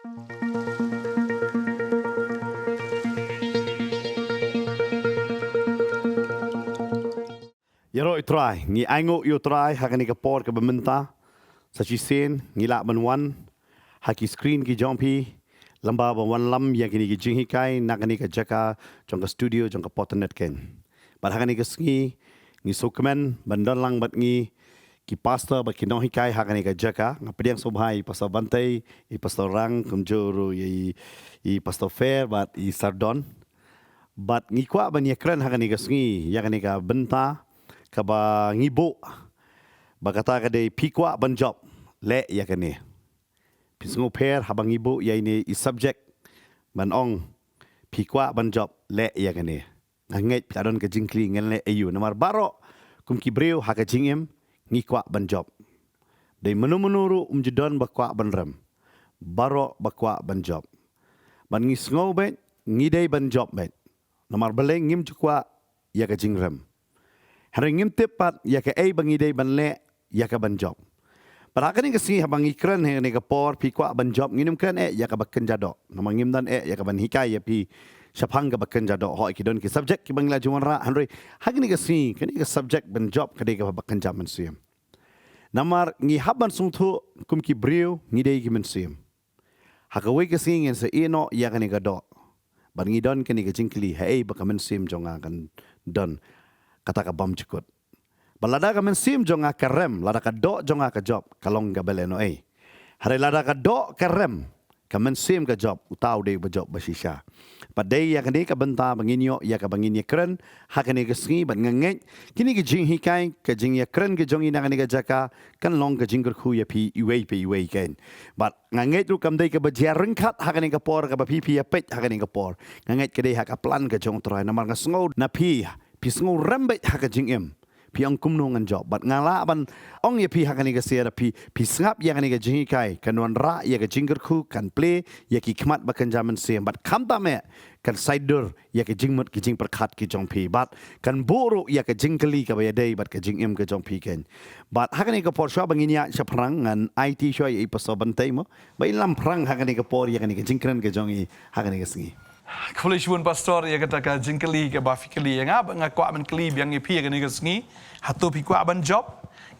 Yaro itry, ngi aingo yo try hakani ka por ka bementa sa chisen ngi la ban wan haki screen ki jompi lamba ba wan lam ya kini ki jinghi kai nakani ka jaka jong ka studio jong ka Potternet ken ban hakani ka ngi sokmen bandon lang bat ngi ki pastor ba ki nohi kai hakani ka jaka ngapediang sobhai pastor Bantei I pastor rang kumjoro I pastor fair bat I sardon bat ngi kwa ban yakran hakani ka ya kani ka benta kaba ngibo bagata kade pikwa banjob le ya kane pisngo per habang ibu ya ini I subject banong pikwa banjob le ya kane nganget kadon ke jingkli ngen le ayu nomor baro kum kibreu haka jingem ngikwa banjob dei menuru umjedon bakwa banrem baro bakwa banjob ban ngisngo bet ngidei banjob bet nomor beleng ngim jukwa ya ka jingrem hari ngim tepat ya ka ai bangi dei banle ya ka banjob. Parakani kasi habang ikran ni ka por pikwa banjob nginum kan ya ka bakken jado. Namang ngim dan ya ka ban hikai ya pi syapang ka bakken jado ho ikidon ki subject ki bangla jumanra hanre hagni kasi kani ka subject banjob kade ka bakken jaman siam. Namar ngi haban sungthu kum ki breu ngi dei ki men siam. Hakawe kasi ngin sa ino ya kani ka do. Ban ngi don kani ka jingkli hai bakamen siam jonga kan don. Kata ka bam cikut. Balada ka men sim jonga ka rem, lada ka do jonga ka job, kalong ka beleno eh. Hari lada ka do ka rem, ka men sim ka job, utau de ba job basisya. Padai ya kani ka benta banginyo ya ka banginyo kren, ha kani ka sngi ban nganget, kini ka jing hikai ka jing ya kren ka jongi na kani ka jaka, kan long ka jingker khu ya pi iwei ken. But nganget ru kam dei ka bajia rengkat ha kani ka por ka ba pi ya pet ha kani ka por. Nganget ka dei ha ka plan ka jong try na mar nga sngo na pi pisngo rembet haka jingem pi ang kumno ngan job bat ngala ban ong ye pi haka ni ka sia pi sngap ya ni ka jingi kai kanwan ra ya ka jingger khu kan play ya ki khmat ba kan jaman sim bat kham ta me kan sider ya ka jingmut ki jing perkhat ki jong pi bat kan boro ya ka jingkeli ka ba ya dei bat ka jingem ka jong pi ken bat haka ni ka por sha banginya sha prang ngan IT sha I paso bantei mo ba ilam prang haka ni ka por ya ka ni ka jingkren ka jongi haka ni ka singi Khulisun pastor ya kata ka jingkeli ke bafikeli yang ab ngakwa man keli yang ipi kan ni kesngi hatu pikwa ban job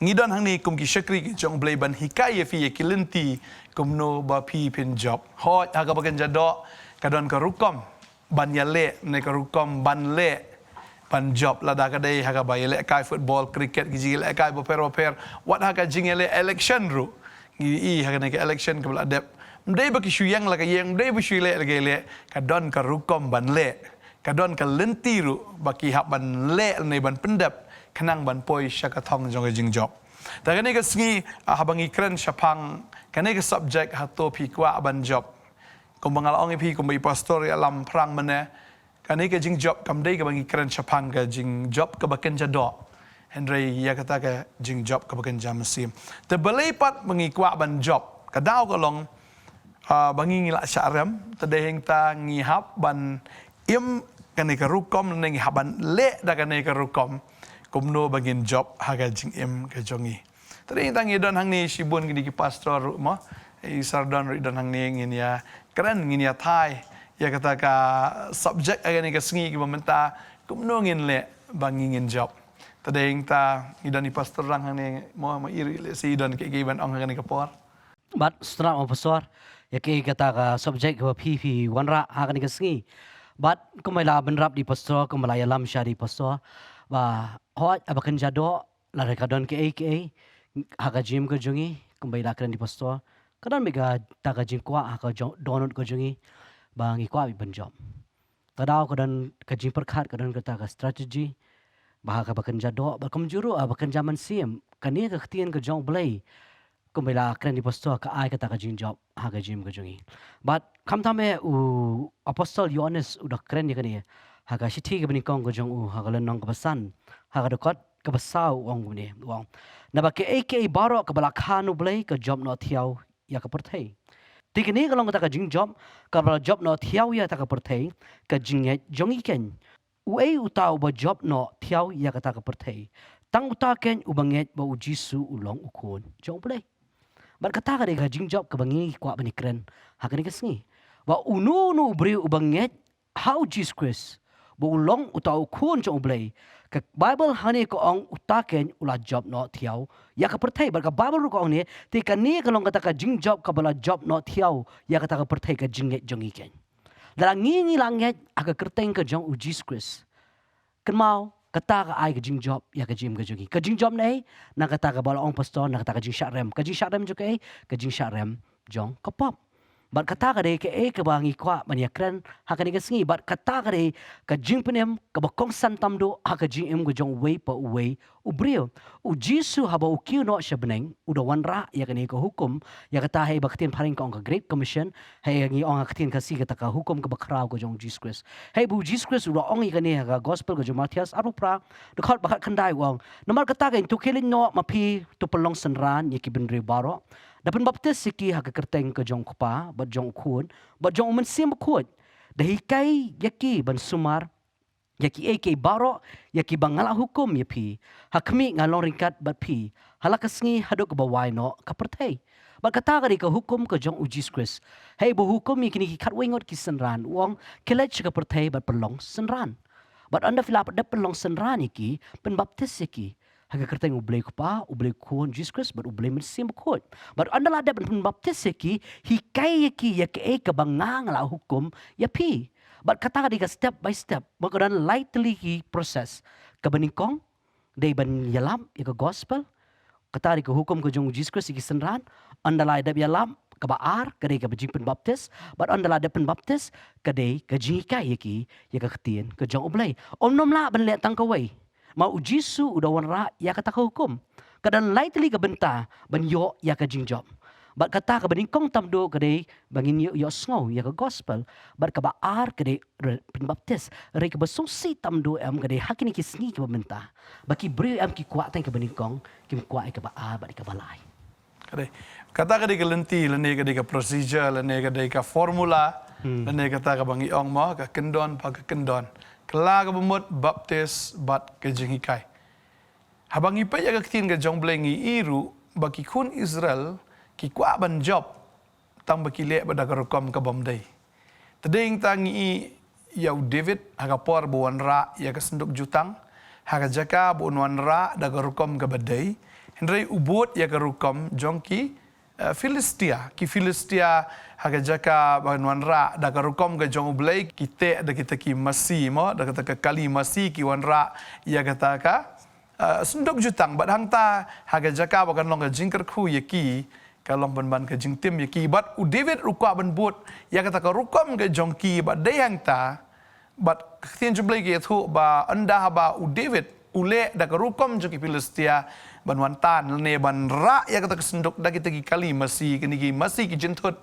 ngidon hang ni kum ki syakri ki jong blai ban hikai fi ki lenti kum no ba pi pin job hot aga bagan jado kadon ka rukom ban yale ne ka rukom ban le ban job lada ka dei haga ba yale kai football cricket ki jile kai bo per what haga jingele election ru ngi haga ne ka election ka adep Mdai baki syuyang la kayang mdai baki syule la kayale kadon ka rukom ban le kadon ka lentiru baki hap ban le ne ban pendap kanang ban poi syakatong jong jing job ta kane ka sngi habang ikran syapang kane ka subject hato pikwa ban job kum bangal ong pi kum bi pastor ya lam prang mane kane ka jing job kam dai ka bang ikran syapang ka jing job ka baken jado Henry ya kata ka jing job ka baken jam sim te belipat mengikwa ban job kadau ka long bangi ngila syarem tadeheng ta ngihap ban im kane ka rukom ne ngihap ban le da kane ka rukom kumno bangin job haga jing im ka jongi tadeheng ta ngidon hang ni sibun gidi ki pastor mo I sardon ri don hang ni ngin ya keren ngin ya thai ya kata ka subject aga ni ka sngi ki momenta kumno ngin le bangi ngin job tadeheng ta ngidon ni pastor rang hang ni mo iri le si don ke giban ong hang ni ka por But setelah mau pastor, ya kata ka subjek ke pipi wanra hakan ikangi. But kumala benrap di pastor, kumala yalam syari pastor. Ba hot abakan jado la rekadon ke haka gym ke jungi kumala keren di pastor. Kadang mega taka gym kwa haka donut ke jungi bang ikwa bi benjob. Kadang kadang ke gym perkat kadang kata ka strategi. Bahaka abakan jado bakum juru abakan zaman sim. Kani ke ketian ke jong belai. Kumela keren di pastor ka ai kata ka jing job haga gym ka jungi but kam tame apostle Yohanes udah keren dia kani haga sithi ka bani kong ka jong haga lenong ka basan haga dekot ka basau wong ni wong na ba ke baro ka bala khanu blai ka job no thiau ya ka perthei tikni ka long ka jing job ka bala job no thiau ya ta ka perthei ka jing jongi ken utau ba job no thiau ya ka ta ka perthei tang uta ken ubanget ba ujisu ulong ukun jong blai Bat kata ka deka jingjob ka bangi kwa bani kren. Hakani ka sngi. Ba unu nu ubri ubanget how Jesus Christ. Ba ulong utau kun jong ublay. Ka Bible hani ko ong utaken ula job no thiau. Ya ka perthai bar ka Bible ko ong ni ti ka ni ka long kata ka jingjob ka bala job no thiau. Ya kata ka perthai ka jinget jong iken. Dalam ngi langit aga kerteng ka jong u Jesus Christ. Kan mau kata ka ai ka jing job ya ka jim ka jogi. Ka jing job nei na kata ka bala ong pastor na kata ka jing sharem. Ka jing sharem jo ka jing sharem jong ka pop. Bat kata ka de ke ka bangi kwa mania kren ha ka ni ka sngi bat kata ka de ka jing penem ka ba kong san tam do ha ka jing em ka jong way pa way u brio. U Jisu ha ba u kiu no sya beneng u da wan ra ya ka ni ka hukum ya kata hai ba ktin paring ka ong ka great commission hai ngi ong ka ktin ka si kata ka hukum ka ba krau ka jong Jesus Christ. Hai bu Jesus Christ u da ong i ka ni ka gospel ka jong Matthias aru pra de khat ba khat khandai wong. Namar kata ka tu kelin no mapi tu pelong senran ya ki benri baro. Dapat baptis siki haka kerteng ke jong kupa, bat jong kun, bat jong umen sim kut. Dahi kai yaki ban sumar, yaki eke baro, yaki bangala hukum yapi. Hakmi ngalong ringkat bat pi. Halakasngi haduk bawai no kapertai. Bat kata ka hukum ke jong Jesus Christ. Hei bu hukum ni kini kat wingot ki senran. Wong kelech ka pertai bat pelong senran. Bat anda filap ada pelong senran iki, pen baptis iki. Haka kerteng ublay ko pa, ublay kuon Jesus Christ, but ublay mensim kuon. But anda lada ben baptis ki, hikay ki yake ka bangang la hukum yapi. But kata ka step by step, magkaran lightly ki process. Kabaningkong, day ban yalam yaka gospel. Kata ka hukum ko jong Jesus Christ iki senran, anda lada yalam kabaar kadai ka bajing pen baptis, but anda lada pen baptis kadai ka jingikay yaki yaka ketien ka jong ublay. Nom la ban letang kaway. Mau Jisu udah wanra ya kata ka hukum. Kadang lightly ka benta ban yo ya ka jingjob. Bat kata ka baning kong tamdo kadai bangin yo snow ya ka gospel. Bat ka baar kadai penbaptis. Rei ka basungsi tamdo am kadai hakini ki sngi ka benta. Baki bri am ki kwah tang ka baning kong kim kwah ka baar bat ka balai. Kadai kata kadai ka lenti lene kadai ka procedure lene kadai ka formula lene kata ka bangi ong mo ka kendon pa ka kendon. Kela ka bumut baptis bat ke jinghikai. Habang ipa ya ka tin ka jong blengi iru baki kun Israel ki kwa ban job tang baki le bada ka rukom ka Bantei. Tading tangi yau David haga por buan ra ya ka senduk jutang haga jaka buan ra da ka rukom ka Bantei. Hendrai ubut ya ka rukom jong ki Filistia haga jaka banuan ra da ka rukom ga jong blai kita da kita ki masi mo da kata ka kali masi ki wan ra ya kata ka senduk jutang bat hang ta haga jaka ba kan long ga jingker khu yaki ka long ban ka jingtim yaki bat u David rukwa ban but ya kata ka rukom ga jong ki bat dai hang ta bat tien jublai ki thu ba anda ba u David ule da ka rukom jong ki Filistia banuan tan ne ban ra ya kata kesenduk da kita ki kali masi kini ki masi ki jentut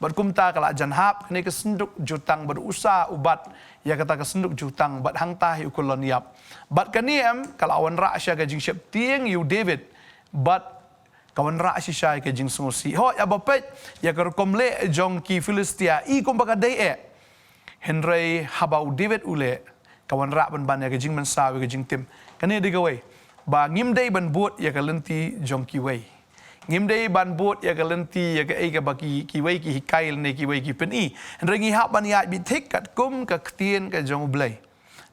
bat kumta kala janhap kini kesenduk jutang berusaha ubat ya kata kesenduk jutang bat hang tah ukulon yap bat kaniem kala awan ra sya ka jing syap tieng yu David bat kawan ra sya ka jing sungusi ho ya bapet ya ka komle jong ki Filistia i kum baka dai e Henry habau David ule kawan ra ban ya ka jing mensawi ka jing tim kani digawai ba ngimdei ban buat ya ka lenti jong kiwei ngimdei ban buat ya ka lenti ya ka ei ka baki kiwei ki hikail ne kiwei ki pen i rengi hak ban ya bi thik kat kum ka ktien ka jong blai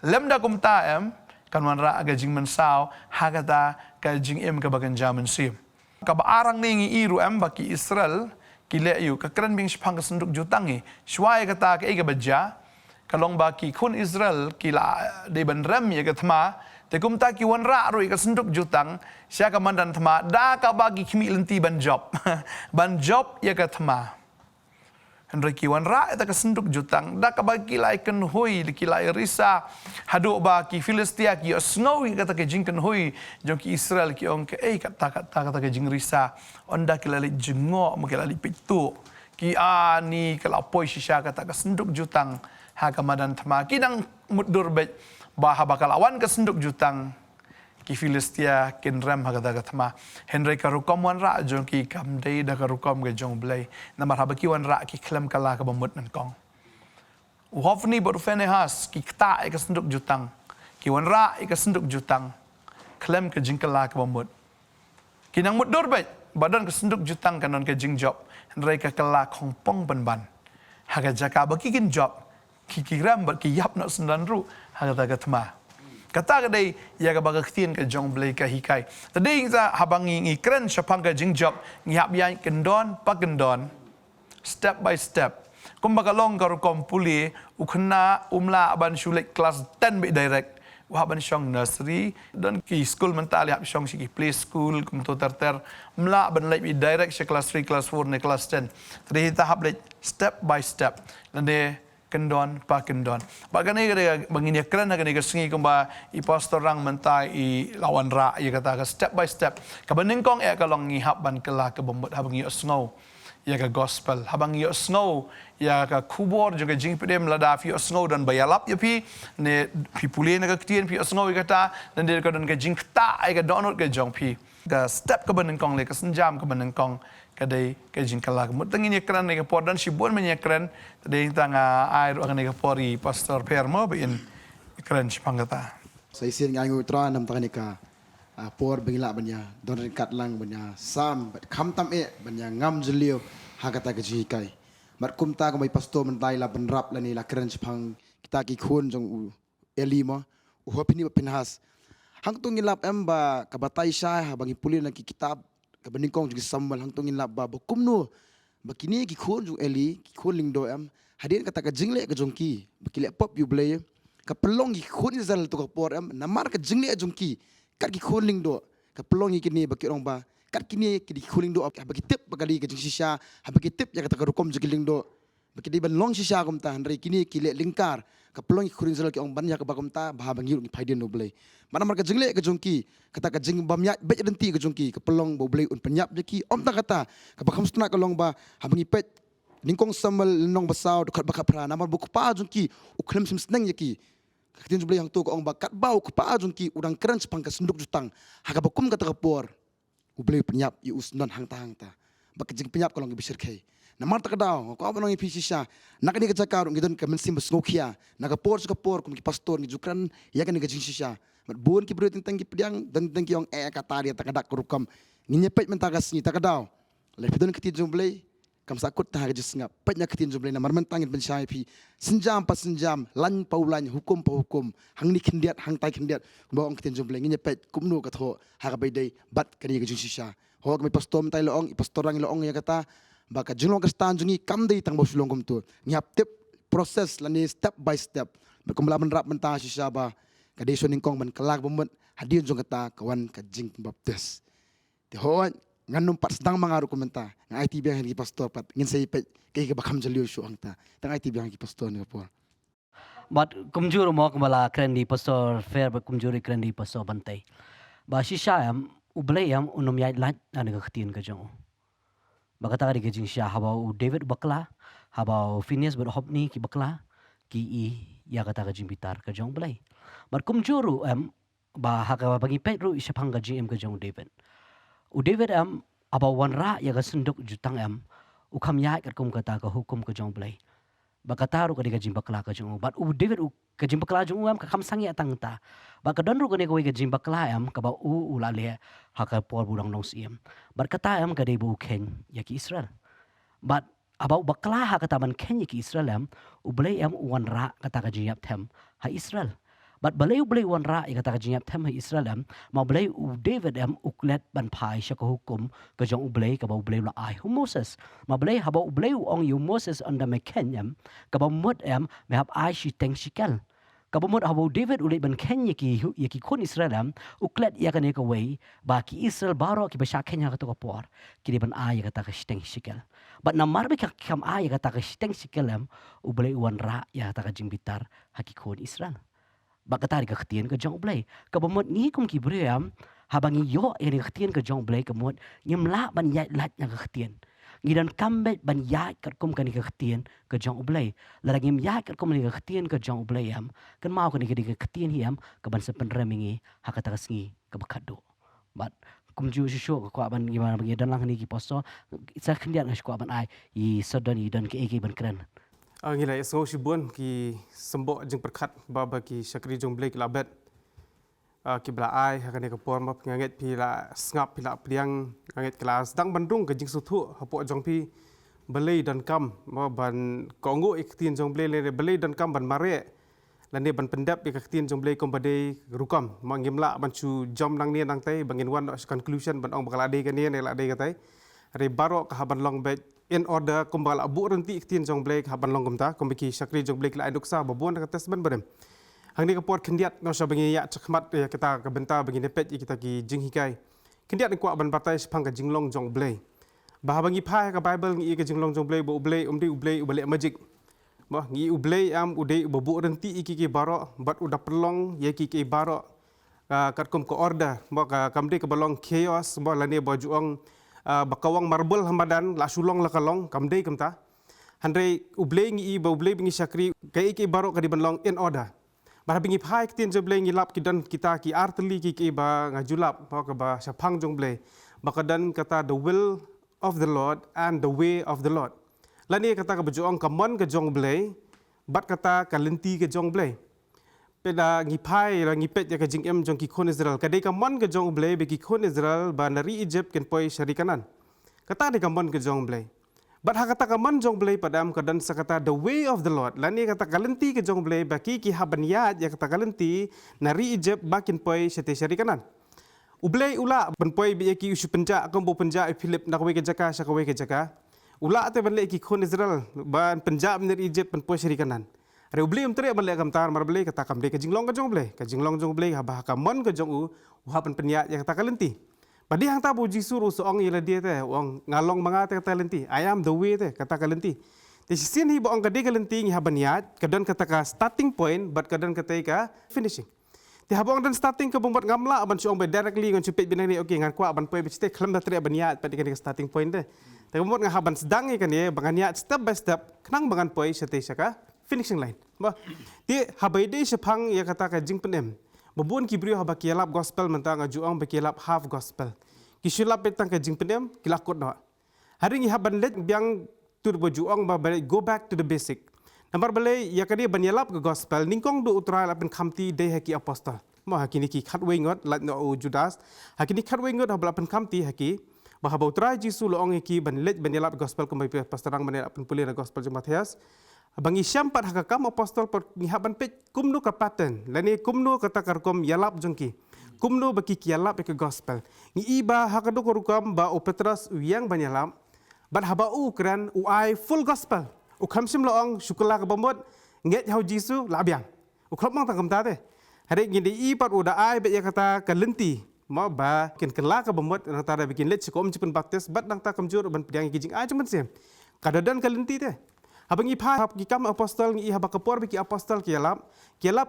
lemda kum ta em kan wan ra ga jing man sao hagata ka jing em ka bagan jaman sim ka ba arang ne ngi iru em baki Israel ki le yu ka kran bing shpang ka senduk jutangi shwai kata ka ei ka baja kalong baki kun Israel ki la de ban ram ya ka thma te kum ta ki wan ra roi ka senduk jutang sya ka mandan thma da ka bagi kimi lenti ban job ban job ya ka thma Henry ki wan ra ta ka senduk jutang da ka bagi lai ken hui ki lai risa hadu ba ki Filistia ki snow ka ta ke jingken hui jong ki Israel ki ong ke ka ta ke jing risa onda ki lai jingo mo ki lai pitu ki ani kala poi sya ka ta ka senduk jutang ha ka mandan thma ki dang mudur be bah bakal awan ke senduk jutang ki Filistia kin ram hagada gathma Henry ka rukom wan ra jong ki kam dei da ka rukom ge jong blai namar habaki wan ra ki klam kala ka bamut nan kong u hofni bot fene has ki kta ka senduk jutang ki wan ra ka senduk jutang klam ka jingkala ka bamut kinang mudur bet badan kesenduk jutang kanon ke jing job mereka kelak hong pong ban haga jaka bagi kin job kikiram ber kiyap nak sendan ru haga taga tma kata kadai ya ga baga ktien ke jong blai ka hikai tadi ingza habangi ngi kren syapang ke jing job ngihap yang kendon pakendon step by step kum bakalong karo kompuli ukna umla aban syulek kelas 10 be direct wahaban syong nursery dan ki school mental hab syong si play school kum to ter mla ban lek be direct se kelas 3 kelas 4 ne kelas 10 tadi tahap lek step by step nande kendon pa kendon bagane gade bangini kran gade sengi kumba I pastor rang mentai I lawan ra ya kata step by step kabaning kong kalong ngihap ban kela ke bombot habangi osngau ya ka gospel habang yo snow ya ka kubor juga jing pidem lada fi snow dan bayalap ya pi ne pi pule na ka ktien pi snow kata dan de ka dan ka jing ta ai ka donot ka jong pi ka step ka ban kong le ka senjam ka ban kong ka dei ka jing kala mut tangin ya kran ne ka por dan sibon men ya kran de tanga ai ro ne ka pori pastor permo be in kran sipang kata sa isin nga ngu tra nam tangani ka por bengila banya don kat lang banya sam kham tam banya ngam julio hakata ka jikai mat kumta ko may pasto mentai la benrap la ni la keren pang kita ki khun jong u elima u hopini pinhas hang tungin lap ba ka batai sha bangi pulin la ki kitab ka beningkong juga sambal hang tungin lap ba kumno bakini ki khun jong eli ki khun lingdo hadin kata ka jingle ka jongki bakile pop you blay ka pelong ki khun izal to ka por namar ka jingle jongki kat ki khuling do ka pelong kini baki orang ba kat kini ki khuling do baki tip bakali ka jing shisha baki tip ya kata ka rukom jigiling do baki di ban long shisha kum ta handai kini ki le lingkar ka pelong ki khuling zal ki ong ban ya ka bakum ta bah bang yul ki phaiden no blai mana mar ka jingle ka jongki kata ka jing bam ya be denti ka jongki ka pelong bo blai un penyap jeki om ta kata ka bakam stuna ka long ba habangi pet ningkong samal nong basau dekat bakap prana mar buku pa jongki uklem sim sneng jeki katin jumlah yang tu ko ong bakat bau ke pa jungki udang keren sepang ka senduk jutang haga bakum kata kapor ublei penyap I usnon hang ta bak jing penyap kalong bisir kai na mar ta kadau ko abanong I sha nak ni ka jakar ngidon ka mensim besnokia na kapor kum ki pastor ni jukran ya kan ni ka jing shisha mat buon ki bro tentang ki pediang dan tentang ki ong kata dia ta kadak kurukam nginyepet mentagas ni ta kadau le pidon katin jumblei kam sakut ta hajis ngap petnya katin jumblei na mar mentangin bensyai pi senjam pas senjam lan paulan hukum pa hukum hang ni kindiat hang tai kindiat bawang katin jumblei nginya pet kumno ka tho ha ka baydai bat kani ka jusisha ho ka pastor tai loong pastorang loong ya kata baka junglong ka stan jungi kam dei tang bo Shillong kum tu ngap tip proses lani step by step berkumla menrap mentah shisha ba ka dei soning kong ban kelak bomot hadin jong kata kawan ka jing baptis ti ho nganum pat sedang mangaru komenta ngai IT biang hi pastor pat ngin sei pet kai ka bakam jalio shu angta tang IT biang hi pastor ni por but kumjur mo kumala kren di pastor fair but kumjuri kren di pastor Bantei ba shisha ublei unum yai lat ane ka khtien ka jong ba kata ka jing sha habau David bakla habau Phineas but hopni ki bakla ki I ya kata ka jing bitar ka jong blai but kumjuru ba ha ka bagi pet ru isapang ka GM ka jong David u David aba wanra ya ga senduk jutang u kham ya kat kum kata ka hukum ka jong blai ba kata ru ka diga jing bakla ka jong but u David u ka jing bakla jong ka kham sang ya tang ta ba ka don ru ka ne ko ga jing bakla ka ba u la le ha ka por burang Nongkhryiem ba kata ka de bu ken ya ki Israel but aba bakla ha kata man ken ya ki Israel u blai u wanra kata ka jing yap them ha Israel but balay balay wanra ya kata kajingap them ha Israel ma balay u David uklet ban pai sya ka hukum ka jong u balay ka ba balay la ai hu Moses ma balay ha ba u balay ong yu Moses under me kenyam ka ba mut me hab ai shi teng shikel ka ba mut ha ba David ulit ban ken ya ki kun Israel uklet ya ka ne ka way ba ki Israel baro ki ba sya kenya ka to ka por ki ban ai ya kata ka teng shikel but na marbe ka kam ai ya kata ka teng shikel u balay wanra ya kata ka jing bitar ha ki kun Israel bakata ka ktien ka jong blai ka bomot ni kum ki bream habangi yo eri ktien ka jong blai ka mot nyemla ban yai lat na ka ktien ngidan kambet ban yai kat kum kan ka ktien ka jong blai la ngim yai kat kum ni ka ktien ka jong blai kan mau kan ka ktien hiam ka ban sepen remingi hakata kasngi ka bakado but kum ju shu ko ban gimana bagi dan lang ni ki poso sa khendian ko ban ai I sodani dan ke ban kren Ngila esok si buan ki sembok jeng perkat baba ki syakri jong blek labet kibla ai hakan ke por ma nganget pila ngap pila priang nganget kelas dang bandung ke jing suthu hapo jong pi belai dan kam ma ban kongo iktin jong le belai dan kam ban mare lani ban pendap iktin jong ble kom badai rukam ma ngimla ban chu jom nang ni nang tai bangin wan conclusion ban ong bakal ade kan ni la ade katai re baro ka ban long bet in order kom bakal abu renti iktin jong ble ka ban long kom ta kom biki sakri jong ble la induk sa babon ka tes ban badem hang ni ka pot kendiat no sa bangi ya chakmat ya kita ka benta bangi nepet kita ki jing hikai kendiat ko ban batai sepang ka jinglong jong ble bah bangi phai ka bible ngi ka jinglong jong ble bo ble umdi uble ubale magic bah ngi uble am ude bobu renti iki baro bat udah pelong ye ki baro kat kom ko order bah kamde ke balong chaos bah lani bajuang bakawang marble hamadan la sulong la kalong kamde kamta handre uble ngi ba uble bingi sakri kai ki baro ka di balong in order bah bingi phai tin je ble ngi lap ki dan kita ki artli ki ba ngajulap bah ka ba sapang jong ble bakadan kata the will of the Lord and the way of the Lord. Lani kata ke berjuang kamon ke jong blay, bat kata ke lenti ke jong blay. Peda ngipai la ngipet ya ke jing jong ki kon Israel. Kadai kamon ke jong blay be ki kon Israel ba nari Egypt ken poi syari kanan. Kata de kamon ke jong blay. Bat ha kata kamon jong blay padam kadan sakata the way of the Lord. Lani kata ke lenti ke jong blay ba ki habaniyat ya kata ke lenti nari Egypt ba ken poi syari kanan. Ublay ula ban poi be ki usu penja kombo penja Philip nakwe ke jaka sakawe ke jaka. Ula te banle ki kon Israel ban Punjab ner Egypt ban posiri kanan. Are ubli umtre banle kam tar mar bele kata kam de ka jinglong jong ble ha bah ka mon ka jong u ha ban penya ya kata kalenti. Padi hang ta bu jisuru soong ila dia te wong ngalong manga te kata lenti. I am the way te kata kalenti. Te sin hi boong ka de kalenti ngi ha baniat kadon kata ka starting point but kadon kata ka finishing. Ti habong dan starting ke bombat ngamla ban suong be directly ngon cupet binang ni okey ngan kwa ban poi biste khlam da tre baniat padi kan starting point de. Tapi buat ngahaban sedang ikan ya, bangannya step by step, kenang bangan poi sete saka finishing line. Bah, di habai de sepang ya kata ka jing penem. Babun kibrio haba kialap gospel mentang ajuang bekialap half gospel. Kisulap petang ka jing penem kilakut no. Hari ni haban let biang tur bajuang ba go back to the basic. Nambar balai ya kadi banyalap ke gospel ningkong do utrai lapen kamti de haki apostol. Mah hakini ki khatwe ngot lat no Judas. Hakini khatwe ngot hablapen kamti haki bahawa utrai Jisu loong iki banlet banelap gospel kumbai pastorang banelap penpulih na gospel jemaat Matias bangi syampat hakakam apostol per ngihaban pet kumnu ka pattern lani kumnu kata karkom yalap jongki kumnu baki kialap ke gospel ngi iba hakadu korukam ba o Petrus yang banelap ban haba u kran u ai full gospel u khamsim loong syukurlah ka bomot nget hau Jisu labiang u khlop mang tangam ta te hari ngi ipat uda ai be ya kata kalenti ma ba ken kela ka bomot nang tara bikin let sikom cipen baptis bat nang ta kamjur ban pediang kijing a cuman sem kadadan kalenti te habang ipha hab ki kam apostol ngi haba kapor biki apostol kialap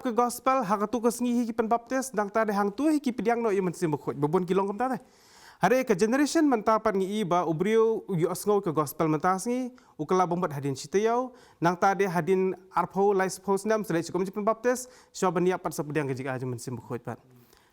ke gospel hakatu ke sngi ki pen baptis nang tara hang tu ki pediang no iman sem khot bobon kilong kam ta te hare ka generation mentapan ngi ba ubrio yu asngau ke gospel mentasngi ukala bomot hadin sitayau nang tade hadin arpho lais posnam selai sikom cipen baptis syabania pat sapediang kijing a cuman sem khot pat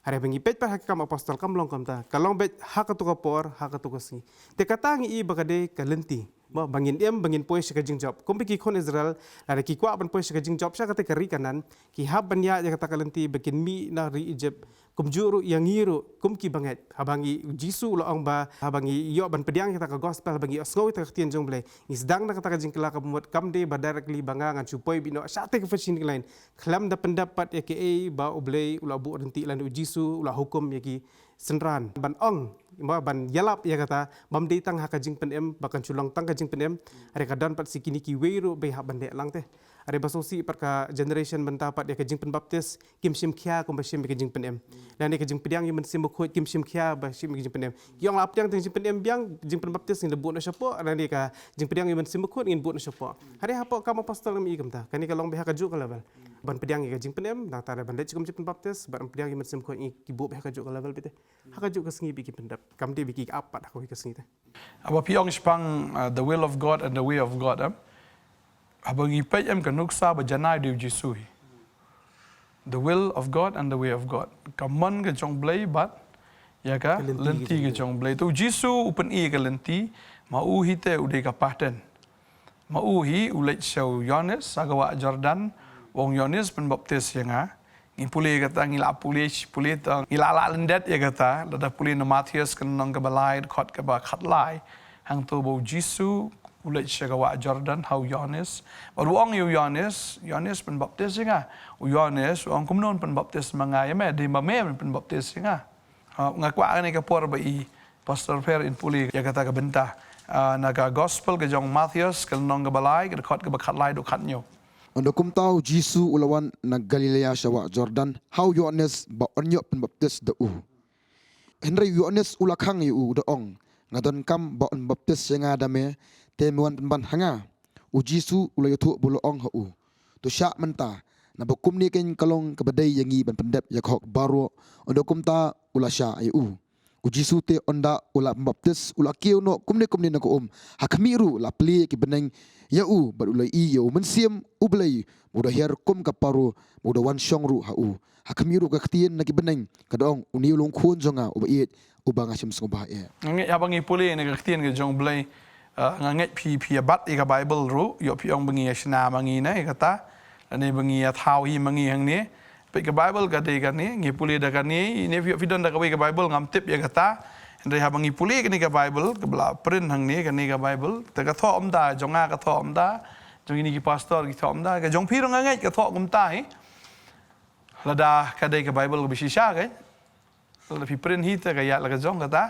hari bengi pet par hakam apostol kam long kam ta kalong bet hakatu kapor hakatu kasni te kata ngi bagade kalenti ba bangin bangin poi ka jing job kompi ki kon Israel ada ki kwa ban poi ka jing job sa kata kari kanan ki hab banya ya kata kalenti bikin mi na ri Egypt kumjuru yang ngiru kumki banget habangi Jisu loong ba habangi yo ban pediang kita ka gospel bangi asngau ta khtian jong ble ni sedang na kata ka jing kala ka bumot kamde ba directly bangangan supoi bino sate ka fashion lain klam da pendapat aka ba oble ula bu renti lan Jisu ula hukum yaki senran ban ong ban yalap ya kata bam de tang hakajing penem bakan culong tang kajing penem are kadan pat sikini ki weiru be ha bande lang te are basosi par ka generation mentapat ya kajing pen baptis kim sim khia kom basim kajing penem dan de kajing pediang yang sim khot kim sim khia ba sim kajing penem yang lap yang kajing penem biang jing pen baptis ni lebut na syapo dan de ka jing pediang yang sim khot ngin but na syapo hari hapo kam apostol mi kam ta kani kalong be ha kaju ka level ban pediang yang kajing penem nang tare bande cikum pen baptis ban pediang yang sim khot ki bu be ha kaju ka level bete ha kaju ka sngi biki pendap kam de biki apat aku ke sngi te Aba piong spang the will of God and the way of God. Abang ipay em kanuksa ba janai di Jisu. The will of God and the way of God. Kaman ke jong blay bat ya ka lenti ke jong blay tu Jisu upen i ke lenti mau hite ude ka paten. Mau hi ulet show Yohanes agawa Jordan wong Yohanes pen baptis yang Ngi puli kata ngila puli ta ngila la lendet ya kata lada puli na Matius kan nong ka balai khot ka ba khat lai hang to bo Jisu ulet shagawa Jordan how Yohanes but wong Yohanes pen baptis nga Yohanes wong kumnon pen baptis mga yame di mame pen baptis nga ngakwa ni ka por ba i pastor fair in puli ya kata ka benta naga gospel ka jong Matius kan nong ka balai ka khot ka ba khat lai do khat nyo Ondo kum tahu Jisu ulawan na Galilea shawa Jordan how Yohanes ba onyo pen baptis da Henry Yohanes ulakhang yu da ong ngadon kam ba on baptis nga dame temuan penban hanga Jisu ulayothu bulo ong hu to sya menta na bakum ni ken kalong kabadai yangi ban pendep yakhok baro ondo kum ta ulasya yu Jisu te onda ula baptis ula kiu no kumni na ko hakmiru la pli ki beneng yau bat ulai i yau mensiam ublai muda her kum kaparu muda wan shongru hakmiru ka ktien na ki beneng kadong uni ulung khun jonga ubait ubanga sim sngobah e ngi abangi puli ni ka ktien ka jong blai nganget pi bat i ka Bible ru yo pi ong bengi shna mangi na kata ani bengi thau hi mangi hang ni pe ka Bible ka de ka ni ngi puli da ka ni ne fi don da ka ka Bible ngam tip ya kata ndai ha bangi puli ka ni ka Bible ka bla print hang ni ka ni ka Bible ta ka tho om da jonga ka tho om da jong ni ki pastor ki tho om da ka jong pi ro ngai ka tho kum ta hi lada ka de ka Bible ka bi sha ka la fi print hi ta ka ya la ka jong ka ta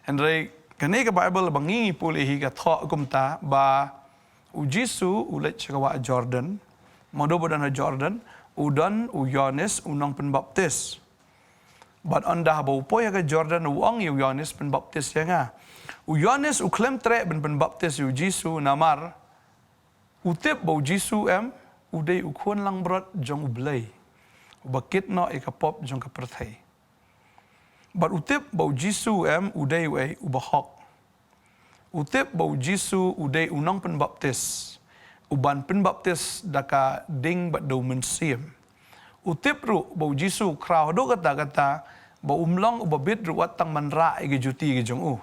ndai ka ni ka Bible bangi puli hi ka tho kum ta ba Jisu ulet chakawa Jordan modo bodan Jordan udan Yohanes unang penbaptis. But anda bau poya ke Jordan uang Yohanes penbaptis ya nga. Yohanes uklem tre penbaptis Jisu namar utip bau Jisu udai ukhuan lang berat jong ublay. Bakit no ikapop jong kaperthai. But utip bau Jisu udai we ubahok. Utip bau Jisu udai unang penbaptis. Uban penbaptis daka ding bat do mensiam. Utip ru bau Jisu krau do kata bau umlong ubabit ru watang manra ige juti ige jong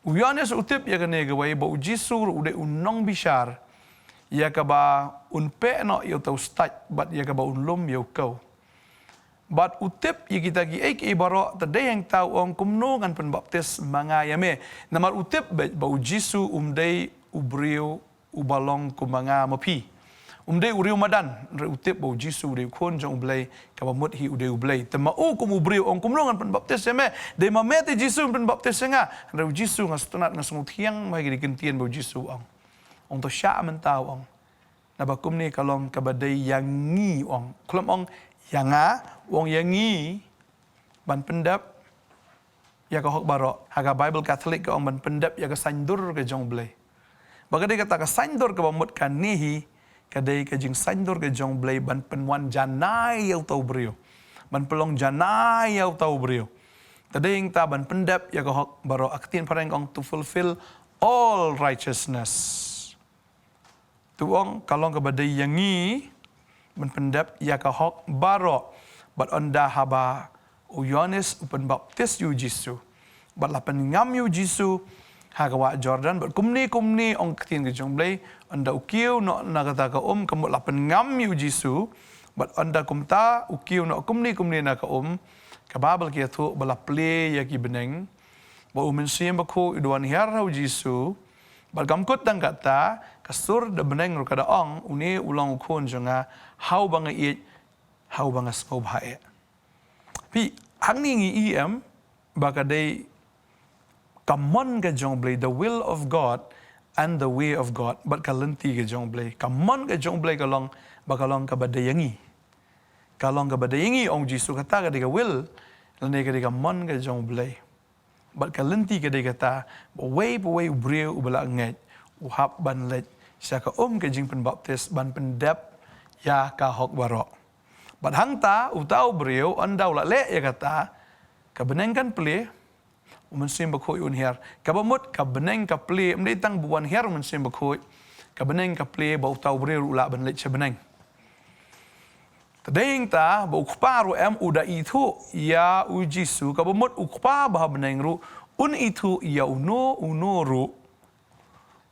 Yohanes utip ya kene ge wai bau Jisu ru de unong bishar ya ka ba unpe no yo tau stat bat ya ka ba unlum yo kau. Bat utip ya kita gi ek ibaro tade yang tau ong kumno kan penbaptis mga yame. Namar utip bau Jisu umdei ubriu ubalong kumanga mapi umdei uriu madan re utip bau Jisu de khon jong blai ka mut hi udeu blai tema kum ubriu ong kumlongan pen baptis me de mamete Jisu pen baptis nga re Jisu ngastunat ngasnguthiang mai gi kentien bau Jisu ong to sya mentau ong na bakum ni kalong kabadai yangi ong klom ong yanga wong yangi ban pendap ya ka hok baro haga Bible Catholic ka ong ban pendap ya ka sandur ka jong blai Bagadai kata ka sandur ka bamut ka nihi, kadai ka jing sandur ka jong blay ban penwan janay yaw tau brio. Ban pelong janay yaw tau brio. Tadai yung ta ban pendap ya kahok baro aktin parang kong to fulfill all righteousness. Tuong kalong ka badai yangi, ban pendap ya kahok baro. Bat onda haba Yohanes upan baptis yu Jisu. Bat lapan ngam yu Jisu, hagawa Jordan but kumni ong ktin ke jong blai anda ukiu no na kata ka kamut lapan ngam yu Jisu but anda kumta ukiu no kumni na ka ka babal ki thu bala ple ya ki beneng ba umensim ba ko idwan hiarau Jisu but kamkut dang kata kasur de beneng ro kada ong uni ulang ukun jonga how banga it how banga smob hae pi hang ni ngi bakadai Kamon ka jong blay the will of God and the way of God but kalenti ka jong blay kamon ka jong blay kalong bakalong ka badayangi kalong ka badayangi ong Jisu kata ka di ka will lani ka di kamon ka jong blay but kalenti ka di kata way ubriu ubala nget uhap ban let siya ka ka jing penbaptis ban pendap ya ka hok baro but hangta utau briu andaw la le ya kata ka benengkan ple umensim bakoi unher kabamut ka beneng ka ple mdei tang buan her umensim bakoi ka beneng ka ple bau tau bre ula ban lech beneng tadeng ta bau khparu uda itu ya Jisu kabamut ukpa bah beneng ru un itu ya uno ru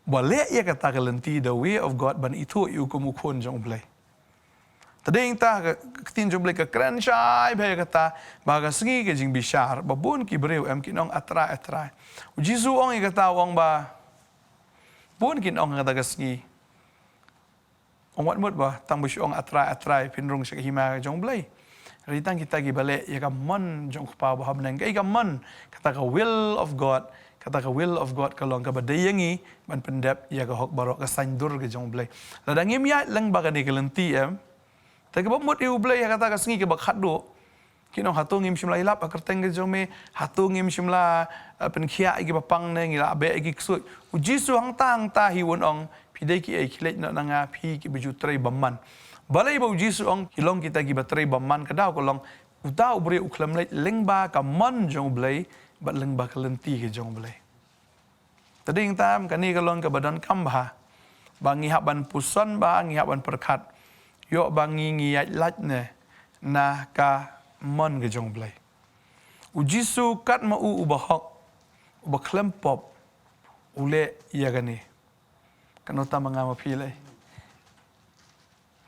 bale ya kata kalenti the way of God ban itu yu kumukon jong blai Tading ta ketin jom blai ke keren syai bhai kata baga sengi ke jing bishar babun ki breu em kinong atrai. Jisu ong i kata ong ba bun kin ong kata sengi. Ong wat mut ba tang bisu ong atrai pinrung syak hima jong blai. Ritang kita gi balik ya ka mon jong pa ba habnang kai ka mon kata ka will of God. Kata ka will of God kalong ka badayangi ban pendap ya ka hok barok ka sandur ke jong blai. Ladang im ya lang baga ni kelenti em. Tapi mut iu blai kata ka sengi ke bak hadu. Kinong hatu ngim shimla ilap akerteng ke jome hatu ngim shimla penkhia igi bapang ne ngila abe igi ksut. Ujisu hang ta hiwon ong pidai ki ai kilet na nanga pi ki baju trai bamman. Balai ba ujisu ong hilong kita gi batrai bamman kadau kolong utau beri uklam leit lengba ka mon jong blai bat lengba kelenti ke jong blai. Tadi yang tam kani kalong ke badan kambha bangi haban puson ba ngi haban perkat. Yo bangi ngiyat lat ne na ka mon ke jong blai. Ujisu kat ma ubahok ubaklempop ule iya gani. Kanota mangama pilai.